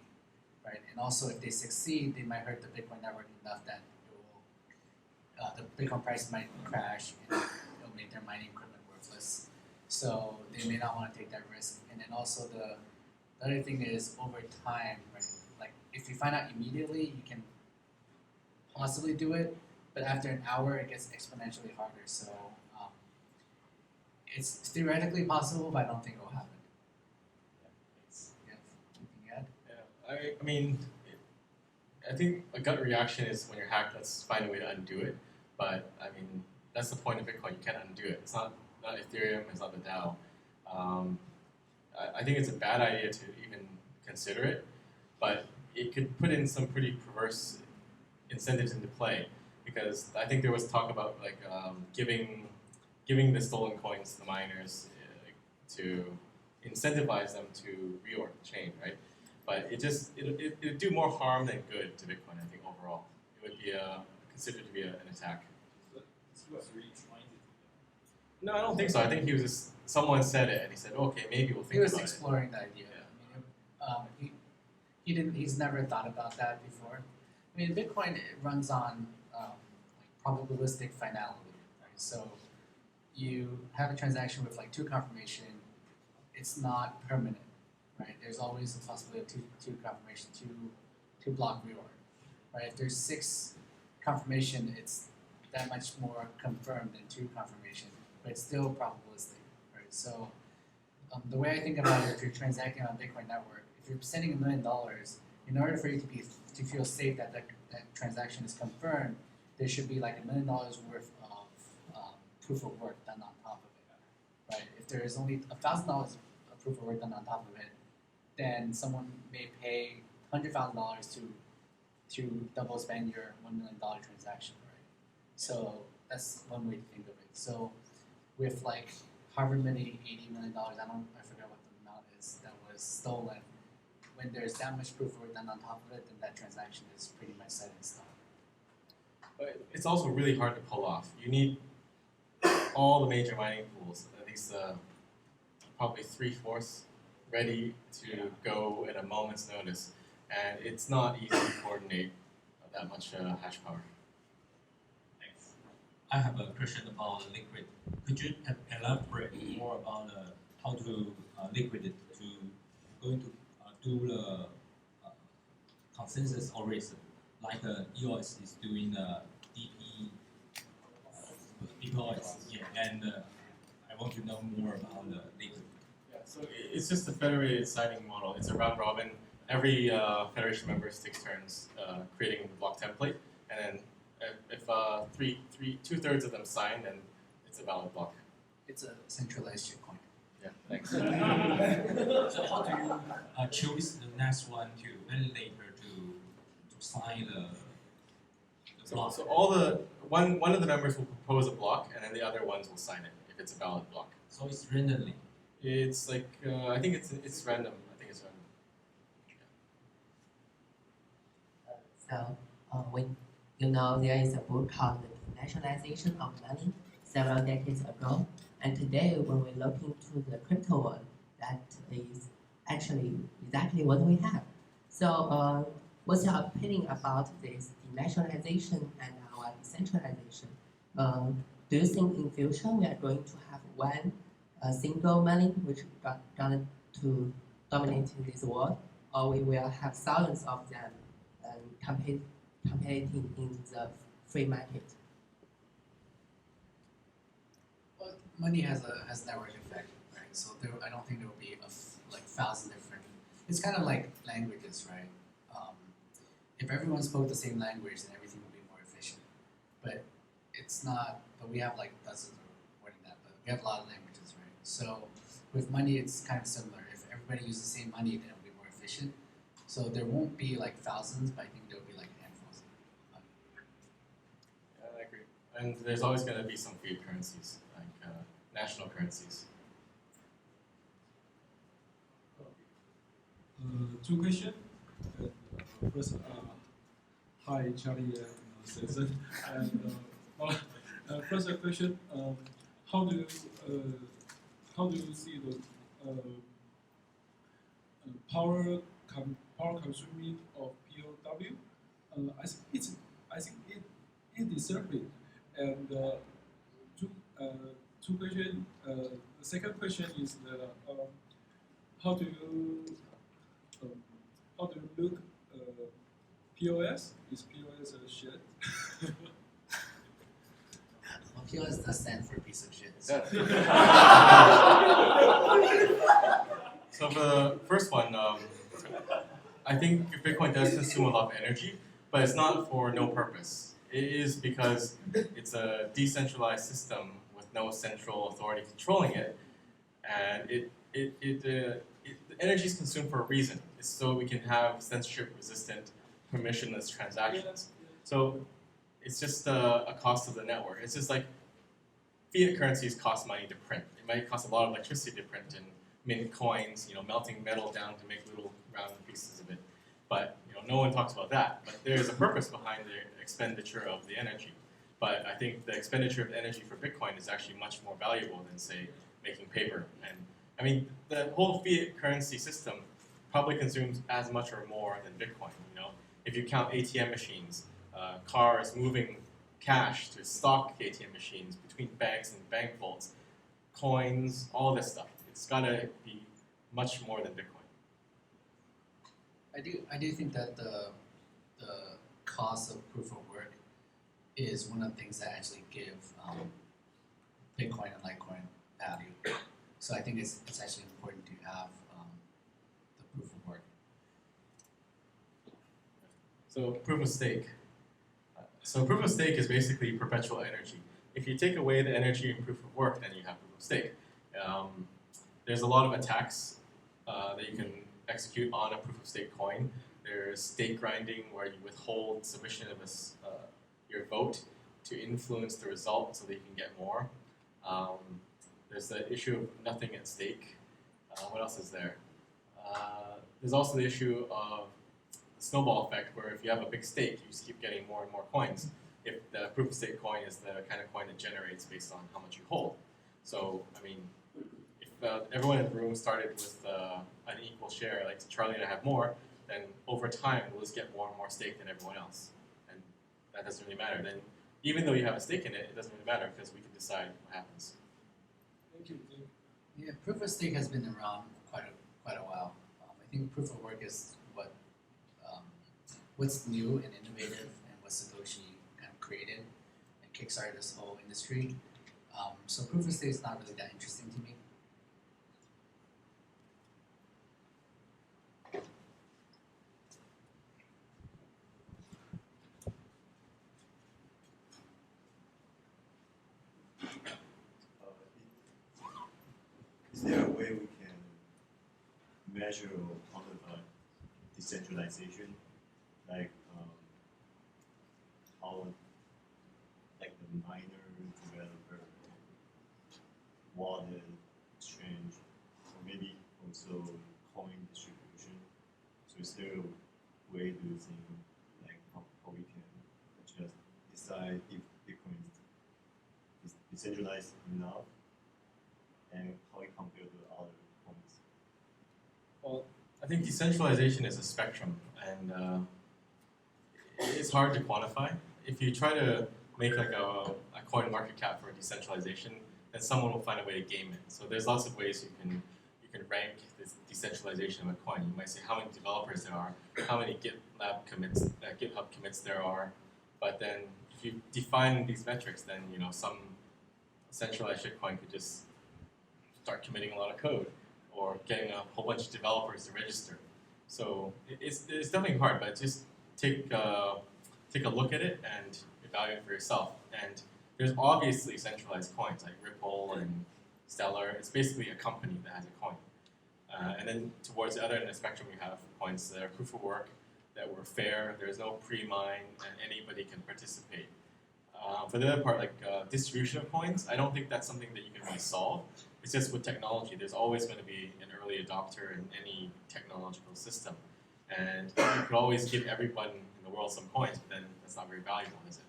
right? And also, if they succeed, they might hurt the Bitcoin network enough that the Bitcoin price might crash and it'll make their mining equipment worthless. So they may not want to take that risk. And then also the other thing is over time, right? Like if you find out immediately, you can possibly do it, but after an hour, it gets exponentially harder. So it's theoretically possible, but I don't think it will happen. I mean, I think a gut reaction is when you're hacked, let's find a way to undo it. But I mean, that's the point of Bitcoin. You can't undo it. It's not Ethereum. It's not the DAO. I think it's a bad idea to even consider it, but it could put in some pretty perverse incentives into play, because I think there was talk about like giving the stolen coins to the miners to incentivize them to reorg the chain, right? But it would do more harm than good to Bitcoin. I think overall, it would be considered to be an attack. He was really trying to do that. No, I don't think so. I think he was just someone said it, and he said, "Okay, maybe we'll think about it." He was exploring the idea. Yeah. I mean, he's never thought about that before. I mean, Bitcoin runs on like probabilistic finality, right? So you have a transaction with like two confirmation. It's not permanent, right? There's always a possibility of two confirmation, two block reorg, right? If there's 6 confirmation, it's that much more confirmed than 2 confirmation, but it's still probabilistic, right? So the way I think about it, if you're transacting on a Bitcoin network, if you're sending $1 million, in order for you to feel safe that that transaction is confirmed, there should be like $1 million worth of proof of work done on top of it, right? If there is only $1,000 of proof of work done on top of it, then someone may pay $100,000 to double spend your $1 million transaction, right? So that's one way to think of it. So with like Harvard Money, $80 million, I forget what the amount is, that was stolen. When there's that much proof of work done on top of it, then that transaction is pretty much set in stone. But it's also really hard to pull off. You need all the major mining pools, at least probably 3/4 ready to go at a moment's notice, and it's not easy to coordinate that much hash power. Thanks. I have a question about liquid. Could you elaborate more about how to liquid it to going to do the consensus algorithm, like EOS is doing the DPoS, yeah, and I want to know more about the liquid. Yeah, so it's just a federated signing model. It's a round robin. Every federation member takes turns creating the block template, and then if 2/3 of them sign, then it's a valid block. It's a centralized shitcoin. Yeah, thanks. So how do you choose the next one to validator to sign the block? So one of the members will propose a block, and then the other ones will sign it if it's a valid block. So it's randomly. It's like I think it's random. I think it's random. So when there is a book called The Nationalization of Money several decades ago, and today when we look into the crypto world, that is actually exactly what we have. So what's your opinion about this denationalization and our decentralization? Do you think in future we are going to have one single money which is going to dominate this world, or we will have thousands of them competing in the free market? Well, money has a network effect, right? So I don't think there will be like 1,000 different. It's kind of like languages, right? If everyone spoke the same language, then everything would be more efficient. But it's not. But we have like dozens or more than that. But we have a lot of languages, right? So with money, it's kind of similar. If everybody uses the same money, then it'll be more efficient. So there won't be like thousands, but I think there'll be like handfuls. And there's always going to be some fiat currencies, like national currencies. Two questions. First, hi Charlie and Samson. And first question, how do you see the power consuming of POW? I think it deserves it. And two questions. The second question is how do you look POS? Is POS a shit? Well, POS does stand for piece of shit. So for the first one, I think Bitcoin does consume a lot of energy, but it's not for no purpose. It is because it's a decentralized system with no central authority controlling it, and the energy is consumed for a reason. It's so we can have censorship-resistant, permissionless transactions. So it's just a cost of the network. It's just like fiat currencies cost money to print. It might cost a lot of electricity to print and mint coins, melting metal down to make little round pieces of it. But no one talks about that. But there's a purpose behind the expenditure of the energy. But I think the expenditure of energy for Bitcoin is actually much more valuable than, say, making paper. And I mean, the whole fiat currency system probably consumes as much or more than Bitcoin. If you count ATM machines, cars moving cash to stock ATM machines between banks and bank vaults, coins, all this stuff, it's gotta be much more than Bitcoin. I do think that the cost of proof of work is one of the things that actually give Bitcoin and Litecoin value. So I think it's actually important to have the proof of work. So proof of stake. So proof of stake is basically perpetual energy. If you take away the energy in proof of work, then you have proof of stake. There's a lot of attacks that you can execute on a proof of stake coin. There's stake grinding, where you withhold submission of your vote to influence the result so that you can get more. There's the issue of nothing at stake. What else is there? There's also the issue of the snowball effect, where if you have a big stake, you just keep getting more and more coins. If the proof of stake coin is the kind of coin that generates based on how much you hold. So, I mean, if everyone in the room started with an equal share, like Charlie and I have more, then over time we'll just get more and more stake than everyone else. And that doesn't really matter. Then, even though you have a stake in it, it doesn't really matter because we can decide what happens. Thank you. Yeah, proof of stake has been around quite a while. I think proof of work is what's new and innovative, and what Satoshi kind of created and kickstarted this whole industry. So proof of stake is not really that interesting to me. Is there a way we can measure or quantify decentralization, like how, like the miner, developer, wallet, exchange, or maybe also coin distribution? So is there a way to think, like how we can just decide if Bitcoin is decentralized enough, and how it compares to other coins? Well, I think decentralization is a spectrum, and it's hard to quantify. If you try to make like a coin market cap for decentralization, then someone will find a way to game it. So there's lots of ways you can rank this decentralization of a coin. You might say how many developers there are, how many GitHub commits there are, but then if you define these metrics, then some centralized shitcoin could just start committing a lot of code, or getting a whole bunch of developers to register. So it's definitely hard, but just take a look at it and evaluate for yourself. And there's obviously centralized coins like Ripple and Stellar. It's basically a company that has a coin. And then towards the other end of the spectrum, we have coins that are proof of work, that were fair. There's no pre-mine, and anybody can participate. For the other part, like distribution of coins, I don't think that's something that you can really solve. It's just with technology, there's always going to be an early adopter in any technological system. And you could always give everyone in the world some coins, but then that's not very valuable, is it?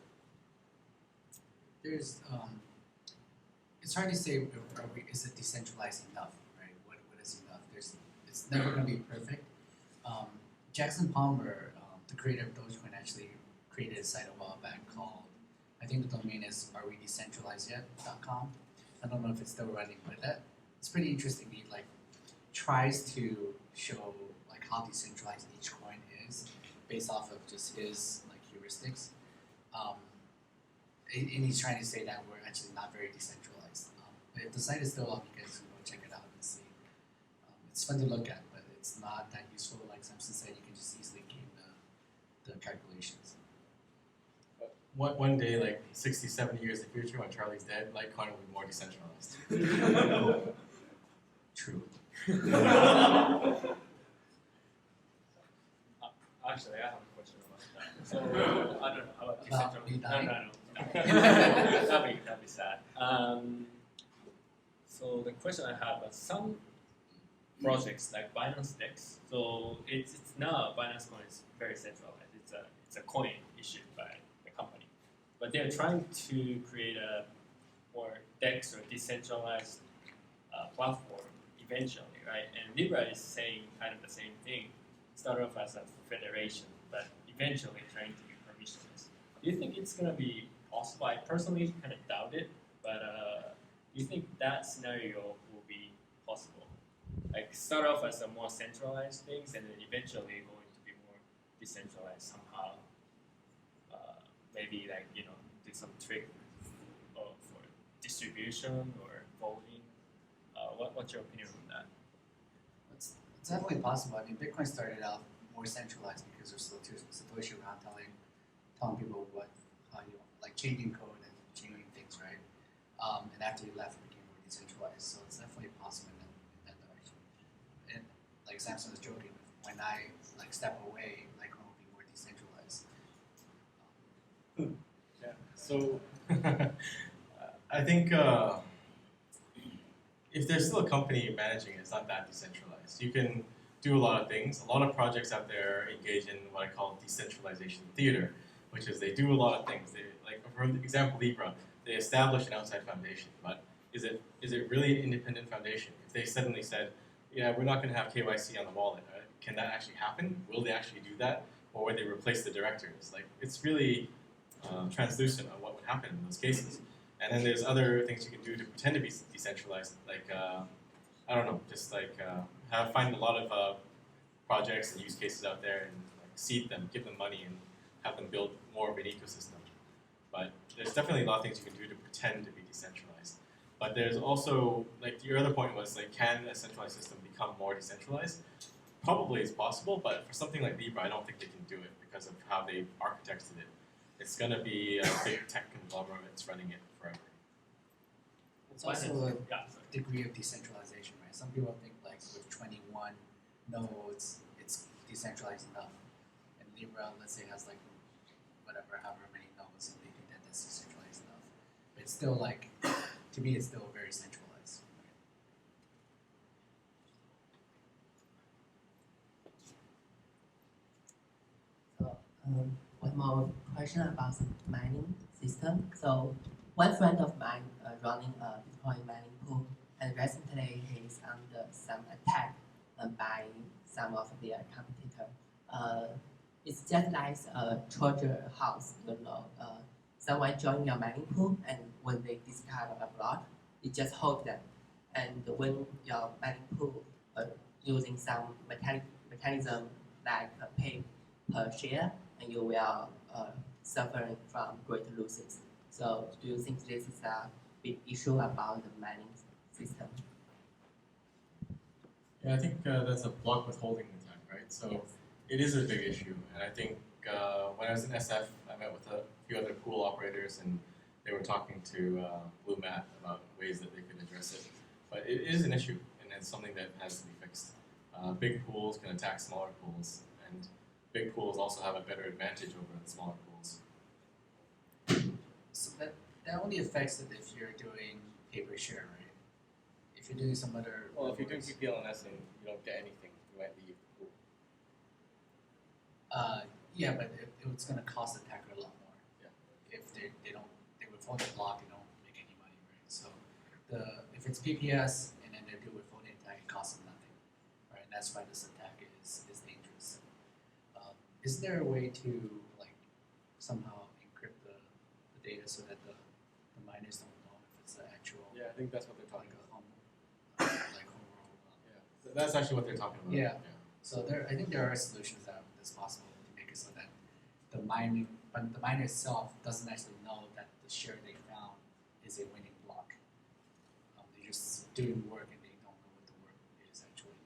There's, it's hard to say, is it decentralized enough, right? What is enough? It's never going to be perfect. Jackson Palmer, the creator of Dogecoin, actually created a site a while back called, I think the domain is arewedecentralizedyet.com. I don't know if it's still running, but it's pretty interesting. He like tries to show like how decentralized each coin is based off of just his like heuristics. And he's trying to say that we're actually not very decentralized. But if the site is still up, you guys can go check it out and see. It's fun to look at, but it's not that useful. Like Samson said, you can just easily game the calculations. One day, like 60, 70 years in the future, when Charlie's dead, Litecoin will be more decentralized. True. Actually, I have a question about that. So, I don't know about decentralized. No. That'd be sad. So the question I have is some projects like Binance Dex. So it's now Binance Coin is very centralized. It's a coin issued by the company, but they're trying to create a more Dex or decentralized platform eventually, right? And Libra is saying kind of the same thing. Start off as a federation, but eventually trying to be permissionless. Do you think it's going to be possible? I personally kind of doubt it, but do you think that scenario will be possible? Like start off as a more centralized things and then eventually going to be more decentralized somehow. Maybe like, do some trick for distribution or voting. What's your opinion on that? It's definitely possible. I mean, Bitcoin started out more centralized because there's Satoshi around telling people how you like changing code and changing things, right? And after he left, it became more decentralized. So it's definitely possible in that direction. And like Samson was joking, when I like step away, Litecoin will be more decentralized. Yeah. So I think if there's still a company managing it, it's not that decentralized. You can do a lot of things. A lot of projects out there engage in what I call decentralization theater, which is they do a lot of things. They, like for example, Libra, they establish an outside foundation, but is it really an independent foundation? If they suddenly said, yeah, we're not going to have KYC on the wallet, right? Can that actually happen? Will they actually do that? Or will they replace the directors? Like, it's really translucent on what would happen in those cases. And then there's other things you can do to pretend to be decentralized, like, I don't know, just like find a lot of projects and use cases out there and like, seed them, give them money, and have them build more of an ecosystem. But there's definitely a lot of things you can do to pretend to be decentralized. But there's also, like your other point was, like, can a centralized system become more decentralized? Probably it's possible, but for something like Libra, I don't think they can do it because of how they architected it. It's going to be a big tech conglomerate that's running it forever. It's also a degree of decentralization, right? Some people think like with 21 nodes, it's decentralized enough. And Libra, let's say, has like however many nodes, and they think that that's decentralized enough. But it's still like, to me, it's still very centralized. So, one more question about the mining system. So, one friend of mine running a Bitcoin mining pool, and recently he's under some attack by some of their competitors. It's just like a treasure house, someone join your mining pool, and when they discover a block, you just hold them. And when your mining pool using some mechanism like pay per share, and you will suffering from great losses. So do you think this is a big issue about the mining system? Yeah, I think that's a block withholding attack, right? So yes. It is a big issue, and I think when I was in SF, I met with a few other pool operators, and they were talking to Blue Matt about ways that they could address it. But it is an issue, and it's something that has to be fixed. Big pools can attack smaller pools, and big pools also have a better advantage over the smaller pools. that only affects it if you're doing paper share, right? If you're doing some other. Well, if you're doing PPLNS and you don't get anything, you might leave the pool. Yeah, but it's going to cost the attacker a lot more. Yeah. If they withhold the block, they don't make any money, right? So if it's PPS and then they do withholding attack, it costs them nothing, right? And that's why this attack is dangerous. Is there a way to like somehow encrypt the data so that the miners don't know if it's the actual? Yeah, I think that's what they're talking about. Like home roll. Yeah, that's actually what they're talking about. Yeah. So I think there are solutions that's possible to make it so that the miner itself doesn't actually know that the share they found is a winning block. They're just doing work and they don't know what the work is actually.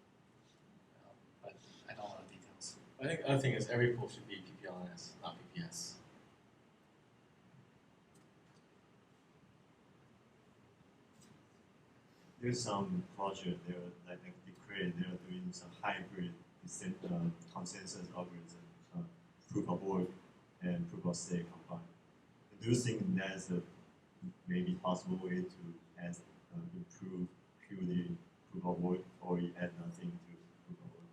But I don't know the details. I think the other thing is every pool should be PPLNS, not PPS. There's some project they're doing some hybrid consensus algorithm, proof of work and proof of stake combined. Do you think that's a maybe possible way to improve purely proof of work, or you add nothing to proof of work?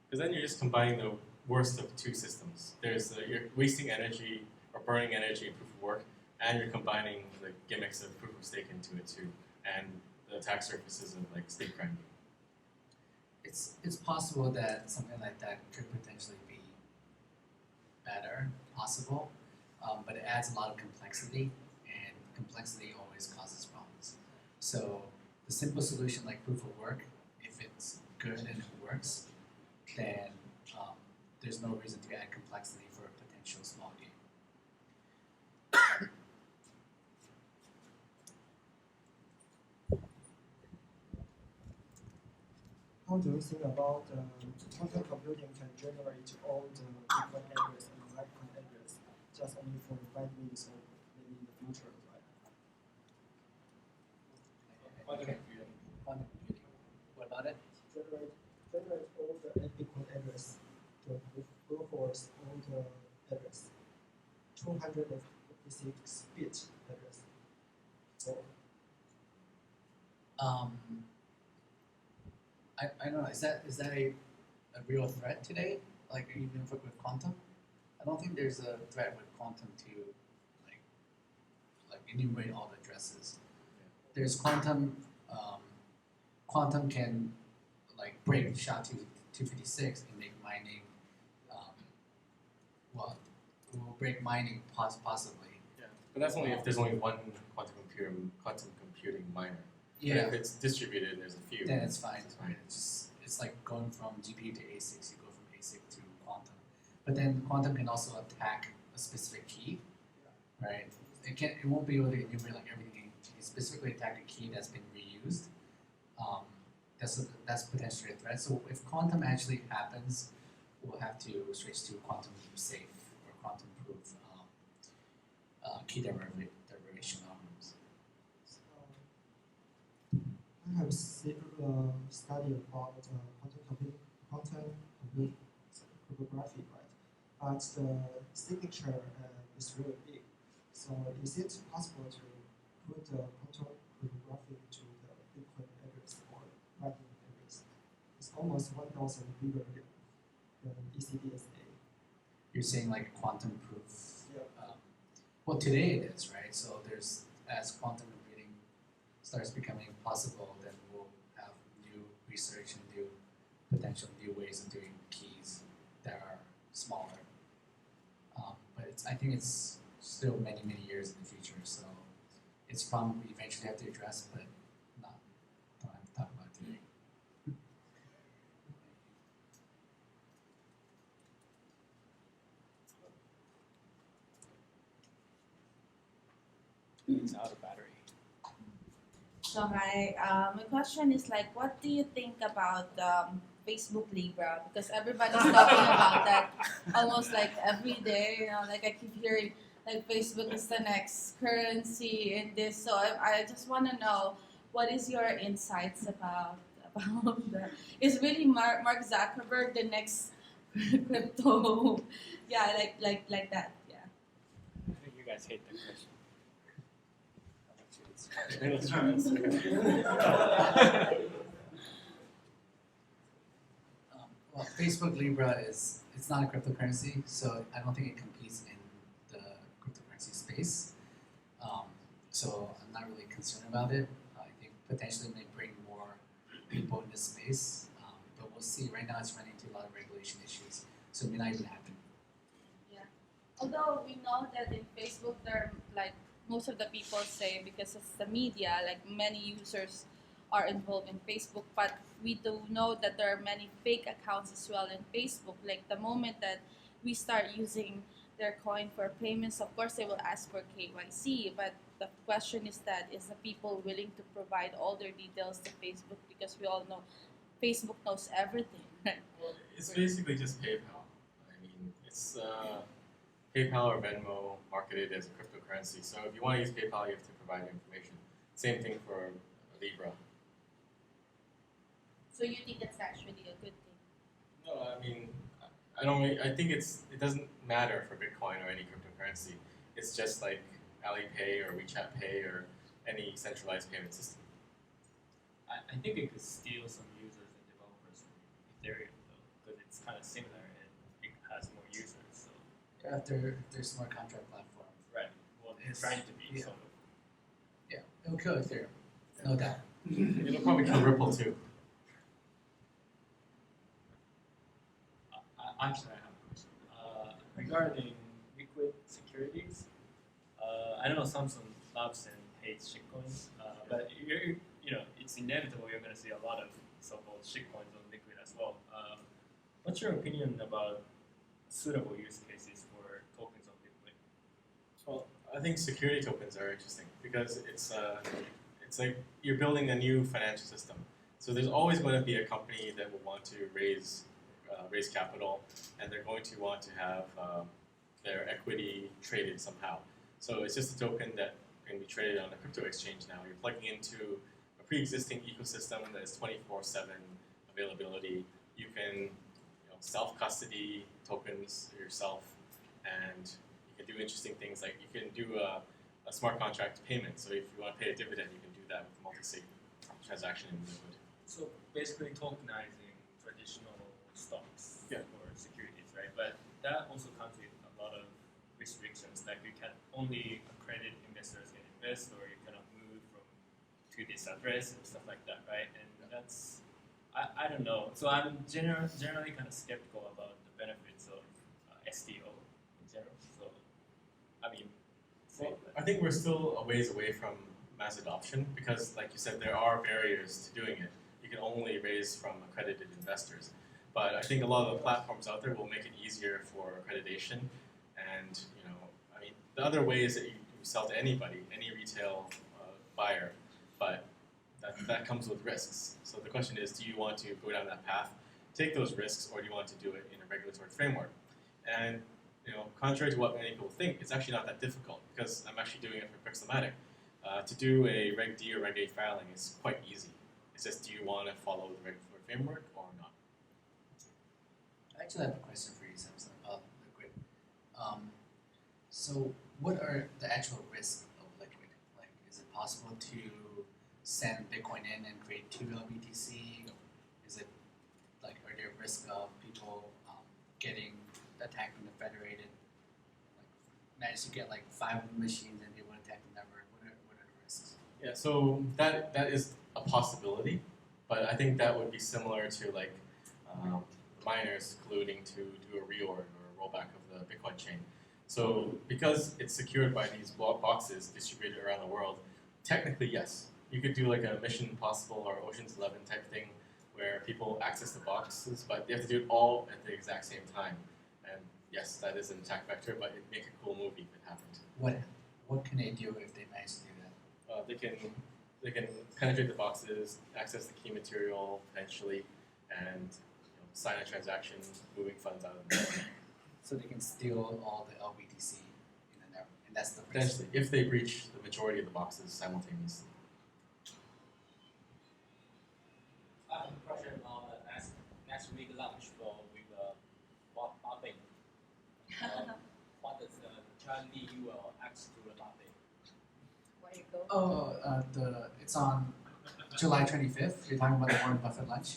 Because then you're just combining the worst of two systems. You're wasting energy or burning energy in proof of work, and you're combining the gimmicks of proof of stake into it too, and the attack surfaces of like stake grinding. It's possible that something like that could potentially be better, possible, but it adds a lot of complexity, and complexity always causes problems. So the simple solution like proof of work, if it's good and it works, then there's no reason to add complexity for a potential small game. How do you think about quantum computing can generate all the Bitcoin address and Litecoin address just only for 5 minutes or maybe in the future, right? Quantum computing. What about it? Generate all the Bitcoin address to brute force all the address. 256 bit address. So I don't know. Is that a real threat today? Like even with quantum? I don't think there's a threat with quantum to like enumerate all the addresses. There's quantum. Quantum can like break SHA-256 and make mining. It will break mining possibly. Yeah, but that's only if there's only one quantum computing miner. Yeah. But if it's distributed, there's a few. Then it's fine. Right? It's like going from GPU to ASICs. You go from ASIC to quantum, but then quantum can also attack a specific key, right? It won't be able to enumerate like everything. It specifically attack a key that's been reused. That's potentially a threat. So if quantum actually happens, we'll have to switch to quantum safe or quantum proof key derivation algorithms. I have studied about quantum cryptography, right? But the signature is really big. So is it possible to put the quantum cryptography to the Bitcoin address or Litecoin address? It's almost 1,000 bigger than ECDSA. You're saying like quantum proof? Yeah. Well, today it is, right? So as quantum computing starts becoming possible, then we'll have new research and potential new ways of doing keys that are smaller. But I think it's still many years in the future. So it's a problem we eventually have to address, but don't have to talk about it today. It's out of battery. So hi, my question is like, what do you think about Facebook Libra? Because everybody's talking about that almost like every day. You know, like I keep hearing like Facebook is the next currency in this. So I just want to know what is your insights about that? Is really Mark Zuckerberg the next crypto? Yeah, like that. Yeah. I think you guys hate that question. Well, Facebook Libra it's not a cryptocurrency, so I don't think it competes in the cryptocurrency space. So I'm not really concerned about it. I think potentially it may bring more people in this space, but we'll see. Right now it's running into a lot of regulation issues, so it may not even happen. Yeah. Although we know that in Facebook, there like most of the people say because it's the media, like many users are involved in Facebook, but we do know that there are many fake accounts as well in Facebook. Like the moment that we start using their coin for payments, of course they will ask for KYC, but the question is that is the people willing to provide all their details to Facebook, because we all know Facebook knows everything. Well, it's basically just PayPal. I mean, it's PayPal or Venmo marketed as a cryptocurrency. So if you want to use PayPal, you have to provide information. Same thing for Libra. So you think it's actually a good thing? No, I mean, I don't. I think it doesn't matter for Bitcoin or any cryptocurrency. It's just like Alipay or WeChat Pay or any centralized payment system. I think it could steal some users and developers from Ethereum though, because it's kind of similar and it has more users. So After there's more contract platforms. right, well, it's trying to be sort of. Yeah, it'll kill Ethereum, no doubt. It'll probably kill Ripple too. Actually, I have a question. Regarding liquid securities, I know Samson loves and hates shitcoins, but you know, it's inevitable you're going to see a lot of so-called shitcoins on liquid as well. What's your opinion about suitable use cases for tokens on liquid? Well, I think security tokens are interesting because it's like you're building a new financial system. So there's always going to be a company that will want to raise capital, and they're going to want to have their equity traded somehow. So it's just a token that can be traded on a crypto exchange now. You're plugging into a pre-existing ecosystem that is 24/7 availability. You can self-custody tokens yourself, and you can do interesting things like you can do a smart contract payment. So if you want to pay a dividend, you can do that with multi-sig transaction in liquid. So basically tokenizing traditional stocks or securities, right? But that also comes with a lot of restrictions, like you can only accredited investors can invest, or you cannot move to this address and stuff like that, right? And that's, I don't know. So I'm generally kind of skeptical about the benefits of STO in general. So, I mean, well, I think we're still a ways away from mass adoption because, like you said, there are barriers to doing it. You can only raise from accredited investors. But I think a lot of the platforms out there will make it easier for accreditation. And, I mean, the other way is that you sell to anybody, any retail buyer, but that comes with risks. So the question is, do you want to go down that path, take those risks, or do you want to do it in a regulatory framework? And, contrary to what many people think, it's actually not that difficult because I'm actually doing it for Pixelmatic. To do a Reg D or Reg A filing is quite easy. It's just, do you want to follow the regulatory framework or not? I actually have a question for you, Samson, about Liquid. So what are the actual risks of Liquid? Like, is it possible to send Bitcoin in and create 2 LBTC? Is it, like, are there risks of people getting attacked in the Federated? Like, manage to get like 5 machines and they would attack the network. What are the risks? Yeah, so that is a possibility, but I think that would be similar to like miners colluding to do a reorg or a rollback of the Bitcoin chain. So because it's secured by these boxes distributed around the world, technically yes, you could do like a Mission Impossible or Ocean's 11 type thing where people access the boxes, but they have to do it all at the exact same time. And yes, that is an attack vector, but it'd make a cool movie if it happened. What can they do if they manage to do that? They can penetrate the boxes, access the key material potentially, and sign a transaction, moving funds out of the network. So they can steal all the LBTC in the network, and that's the risk. Potentially, if they breach the majority of the boxes simultaneously. I have a question on next week launch with Buffett. What does Charlie will ask to the Buffett? you go. Oh, it's on July 25th. You're talking about the Warren Buffett lunch.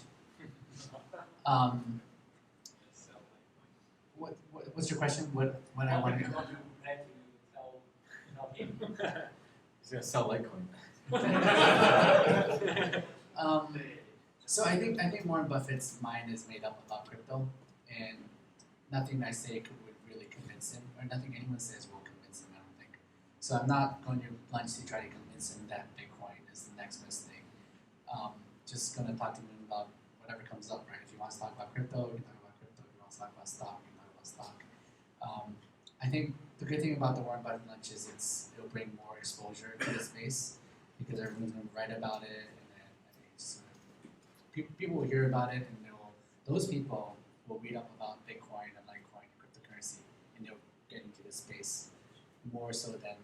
What's your question? What I want to do? He's gonna sell Litecoin. So I think Warren Buffett's mind is made up about crypto, and nothing I say would really convince him, or nothing anyone says will convince him. I don't think. So I'm not going to lunch to try to convince him that Bitcoin is the next best thing. Just gonna talk to him about whatever comes up, right? If he wants to talk about crypto, we can talk about crypto. If he wants to talk about stock, we can talk about stock. I think the good thing about the Warren Buffett lunch is it'll bring more exposure to the space because everyone's gonna write about it, and then people will hear about it, and those people will read up about Bitcoin and Litecoin and cryptocurrency, and they'll get into the space more so than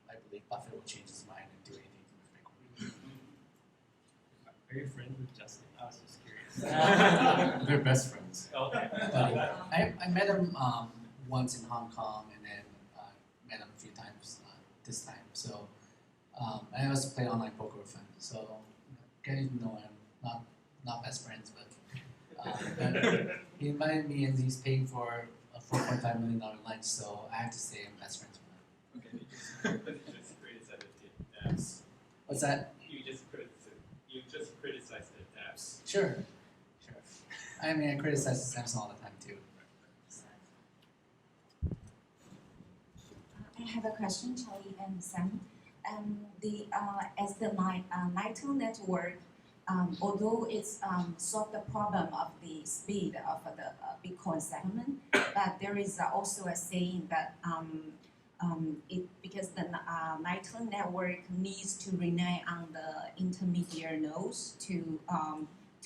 I believe Buffett will change his mind and do anything with Bitcoin. Are you friends with Justin? I was just curious. They're best friends. Okay. I met him once in Hong Kong, and then met him a few times this time. So I also play online poker with him. So getting to know him, not best friends, but he invited me, and he's paying for a $4.5 million lunch. So I have to say I'm best friends with him. Okay, you just criticized the apps. What's that? You just criticized the apps. Sure. I mean, I criticize Samsung all the time too. I have a question, Charlie and Sam. As the Nitro network, although it's solved the problem of the speed of the Bitcoin settlement, but there is also a saying that because the Nitro network needs to rely on the intermediate nodes to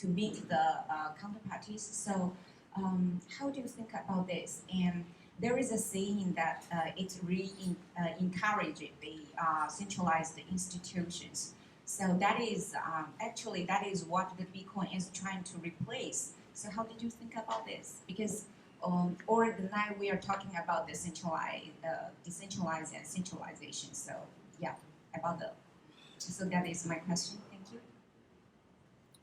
meet the counterparties. So how do you think about this? And there is a saying that it really encourages the centralized institutions. So that is actually what the Bitcoin is trying to replace. So how did you think about this? Because over the night we are talking about decentralized and centralization. So yeah, so that is my question. Thank you.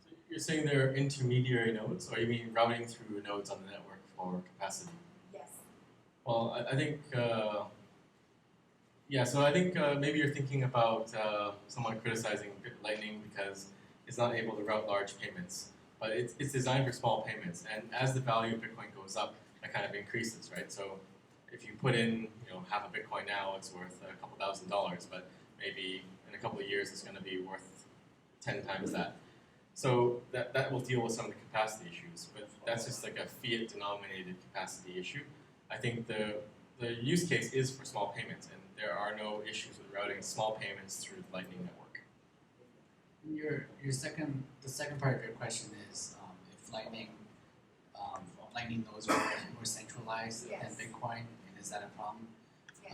So you're saying there are intermediary nodes, or you mean routing through nodes on the network for capacity? Yes. Well, I think, so I think maybe you're thinking about someone criticizing Lightning because it's not able to route large payments. But it's designed for small payments, and as the value of Bitcoin goes up, that kind of increases, right? So if you put in, half a Bitcoin now, it's worth a couple $1,000s, but maybe in a couple of years it's going to be worth 10 times that. So that will deal with some of the capacity issues, but that's just like a fiat-denominated capacity issue. I think the use case is for small payments, and there are no issues with routing small payments through the Lightning network. The second part of your question is if Lightning nodes are more centralized than Bitcoin, and is that a problem? Yes.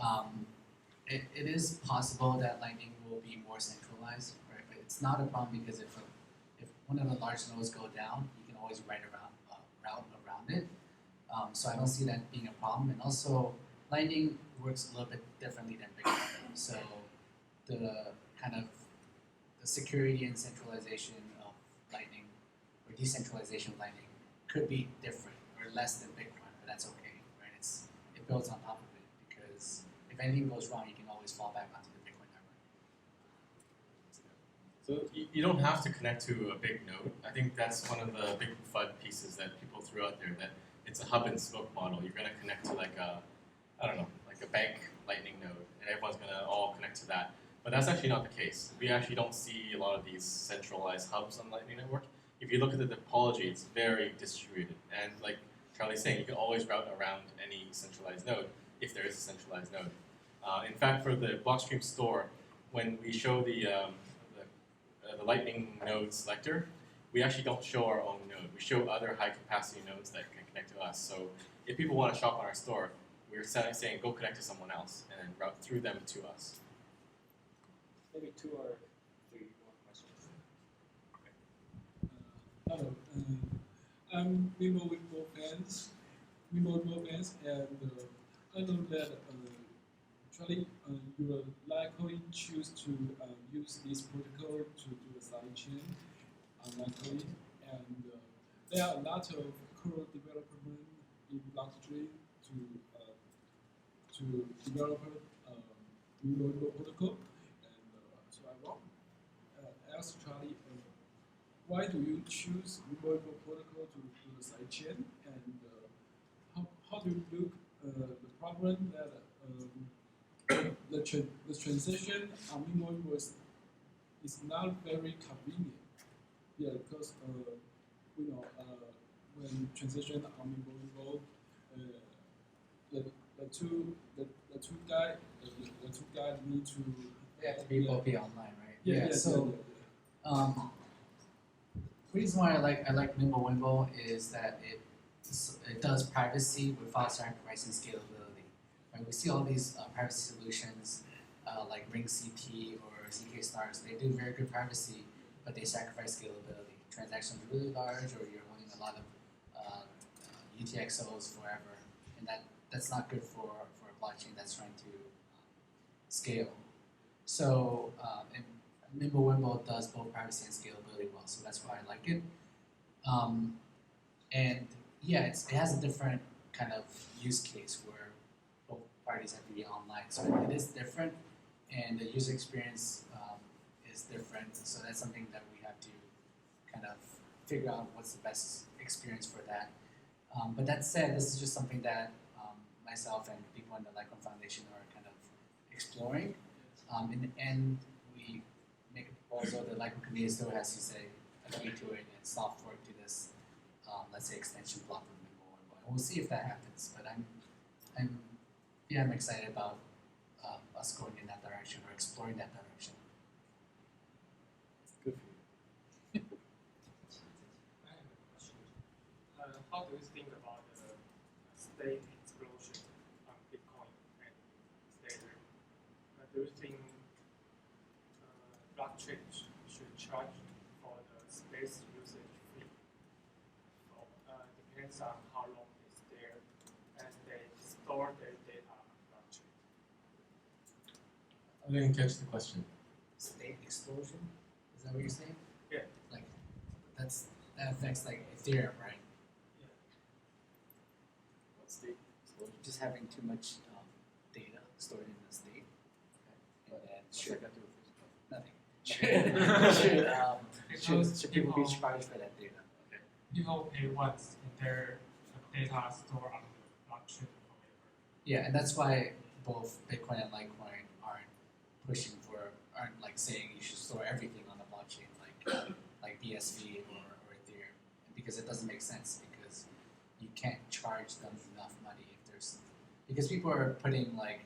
It is possible that Lightning will be more centralized, right? But it's not a problem because if one of the large nodes go down, you can always route around it. So I don't see that being a problem. And also, Lightning works a little bit differently than Bitcoin. So the kind of the security and centralization of Lightning, or decentralization of Lightning, could be different or less than Bitcoin, but that's okay, right? It builds on top of it because if anything goes wrong, you can always fall back onto the Bitcoin network. So you don't have to connect to a big node. I think that's one of the big FUD pieces that people threw out there, that it's a hub and spoke model. You're going to connect to like a bank Lightning node, and everyone's going to all connect to that. But that's actually not the case. We actually don't see a lot of these centralized hubs on the Lightning Network. If you look at the topology, it's very distributed. And like Charlie's saying, you can always route around any centralized node if there is a centralized node. In fact, for the Blockstream store, when we show the Lightning node selector, we actually don't show our own node. We show other high-capacity nodes that can connect to us. So if people want to shop on our store, we're saying go connect to someone else and then route through them to us. Maybe 2 or 3 more questions. Hello, I'm Mimo with more fans, and I know that actually, your Litecoin choose to use this protocol to do the sidechain on Litecoin, and there are a lot of core development in Blockstream to develop new protocol. And so I want to ask Charlie, why do you choose new protocol to do the sidechain, and how do you look the problem that the transition on Mimo is not very convenient. Yeah, because you know when transition on Mimo, the two guys need to. They have to be both be online, right? Yeah. So, the reason why I like Mimblewimble is that it does privacy without sacrificing scalability. Right? We see all these privacy solutions like RingCT or ZK Stars. They do very good privacy, but they sacrifice scalability. Transactions are really large, or you're running a lot of UTXOs forever, and that's not good for a blockchain that's trying to scale. So Mimblewimble does both privacy and scalability well, so that's why I like it. And yeah, it has a different kind of use case where both parties have to be online. So it is different, and the user experience is different. So that's something that we have to kind of figure out what's the best experience for that. But that said, this is just something that myself and people in the Litecoin Foundation are kind of exploring. In the end, we make a proposal. The Litecoin community still has to say agree to it and soft fork to this, let's say, extension block of Mimblewimble. And we'll see if that happens. But I'm excited about us going in that direction or exploring that direction. Good for you. I have a question. How do you think about the stake explosion on Bitcoin and Ethereum? Do you think blockchain should charge for the space usage fee? Depends on how long it's there, and they store their data on blockchain. I didn't catch the question. State explosion? Is that what you're saying? Yeah. Like that affects like Ethereum, right? Yeah. What state explosion? Just having too much data stored in the state, and then should people be charged for that data? Okay. People pay once and their data stored on the blockchain forever. Yeah, and that's why both Bitcoin and Litecoin aren't like saying you should store everything on the blockchain like BSV or Ethereum, because it doesn't make sense, because you can't charge them enough money because people are putting like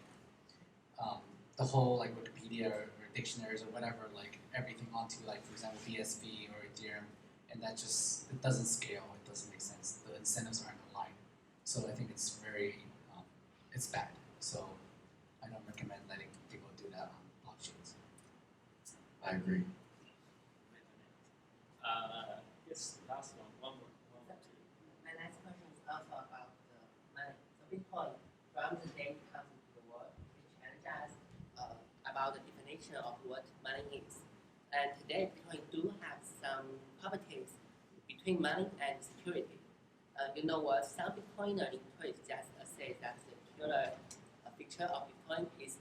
the whole like Wikipedia or dictionaries or whatever, like everything onto like, for example, BSV or Ethereum, and that just, it doesn't scale, it doesn't make sense, the incentives aren't aligned. So I think it's very, it's bad. So I don't recommend letting people do that on blockchains. I agree. Yes, last one more. My next question is also about the money. So Bitcoin, from the day it comes into the world, it challenges us about the definition of what money is. And today, Bitcoin do have some properties between money and security. You know what? Some Bitcoiner in Twitter just say that the killer feature of Bitcoin is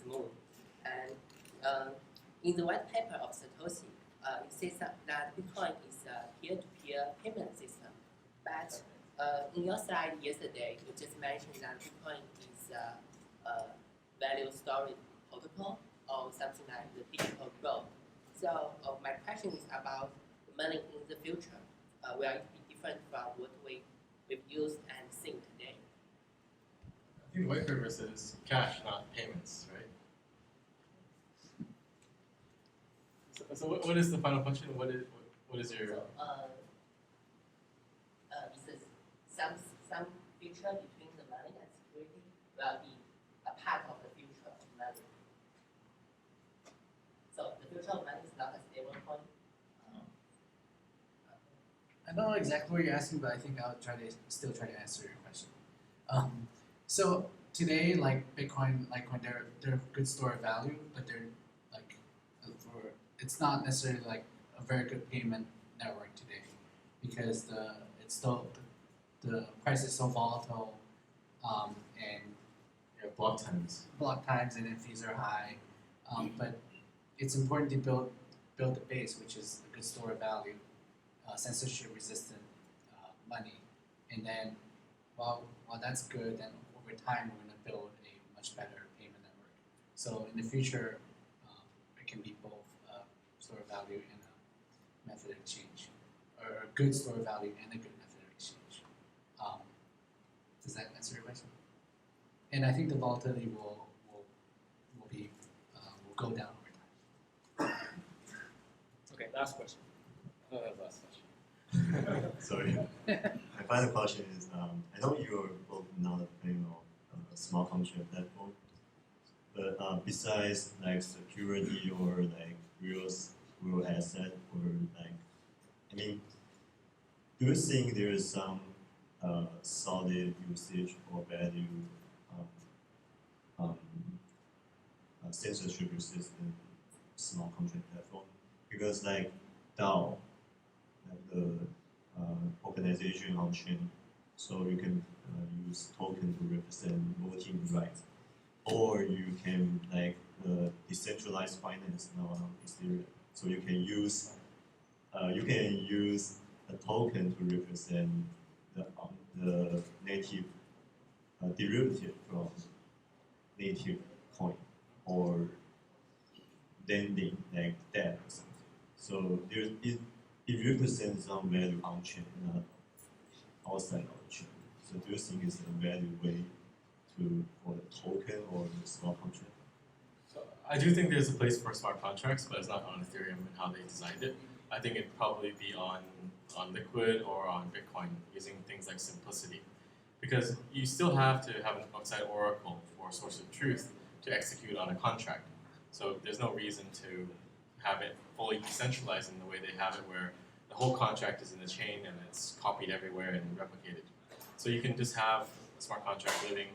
moon. And in the white paper of Satoshi, it says that Bitcoin is a peer-to-peer payment system. But in your slide yesterday, you just mentioned that Bitcoin is a value storage protocol or something like the digital gold. So my question is about money in the future. Will it be different from what we've used and seen today? I think the white paper says cash, not payments, right? So what is the final question? What is your? So, some feature between the money and security will be a part of the future of money. So the future of money is not a stable coin. I don't know exactly what you're asking, but I think I'll still try to answer your question. So today, like Bitcoin, Litecoin, they're a good store of value, but they're like it's not necessarily like a very good payment network today, because the price is so volatile, and block times and then fees are high, but it's important to build the base, which is a good store of value, censorship resistant money, and then while that's good, then over time we're going to build a much better payment network. So in the future, it can be both a store of value and a method of exchange, or a good store of value and a good method of exchange. Does that answer your question? And I think the volatility will go down over time. Okay, last question. Last question. Sorry. My final question is, I know you're both not playing on a smart contract platform, but besides like security or like real asset, or like, I mean, do you think there is some solid usage or value censorship resistant smart contract platform? Because like DAO, like the organization on chain, so you can use token to represent voting rights, or you can like decentralized finance now on Ethereum, so you can use a token to represent the native derivative from native coin, or lending like debt or something. So it represents some value on chain, not outside of the chain. So do you think it's a value way for the token or the smart contract? So I do think there's a place for smart contracts, but it's not on Ethereum and how they designed it. I think it'd probably be on Liquid or on Bitcoin, using things like simplicity. Because you still have to have an outside oracle for source of truth to execute on a contract. So there's no reason to have it fully decentralized in the way they have it, where the whole contract is in the chain and it's copied everywhere and replicated. So you can just have a smart contract living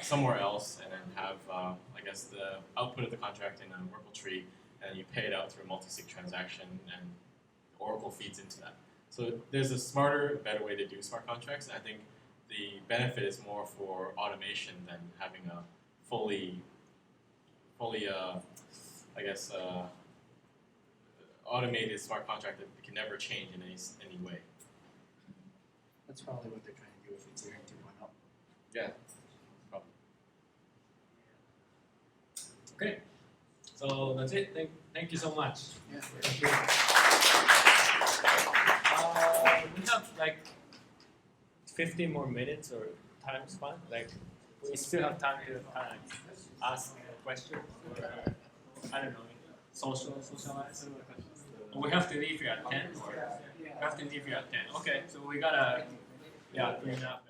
somewhere else, and then have, I guess, the output of the contract in a Oracle tree, and you pay it out through a multi-sig transaction, and Oracle feeds into that. So there's a smarter, better way to do smart contracts. And I think the benefit is more for automation than having a fully I guess, automated smart contract that can never change in any way. That's probably what they're trying to do with Ethereum 2.0. Yeah, probably. Okay, so that's it. Thank you so much. Yeah. Thank you. We have like 15 more minutes or time span. Like, we still have time to ask a question, or I don't know, socialize. We have to leave here at 10, or we have to leave here at 10. Okay, so we gotta, bring up.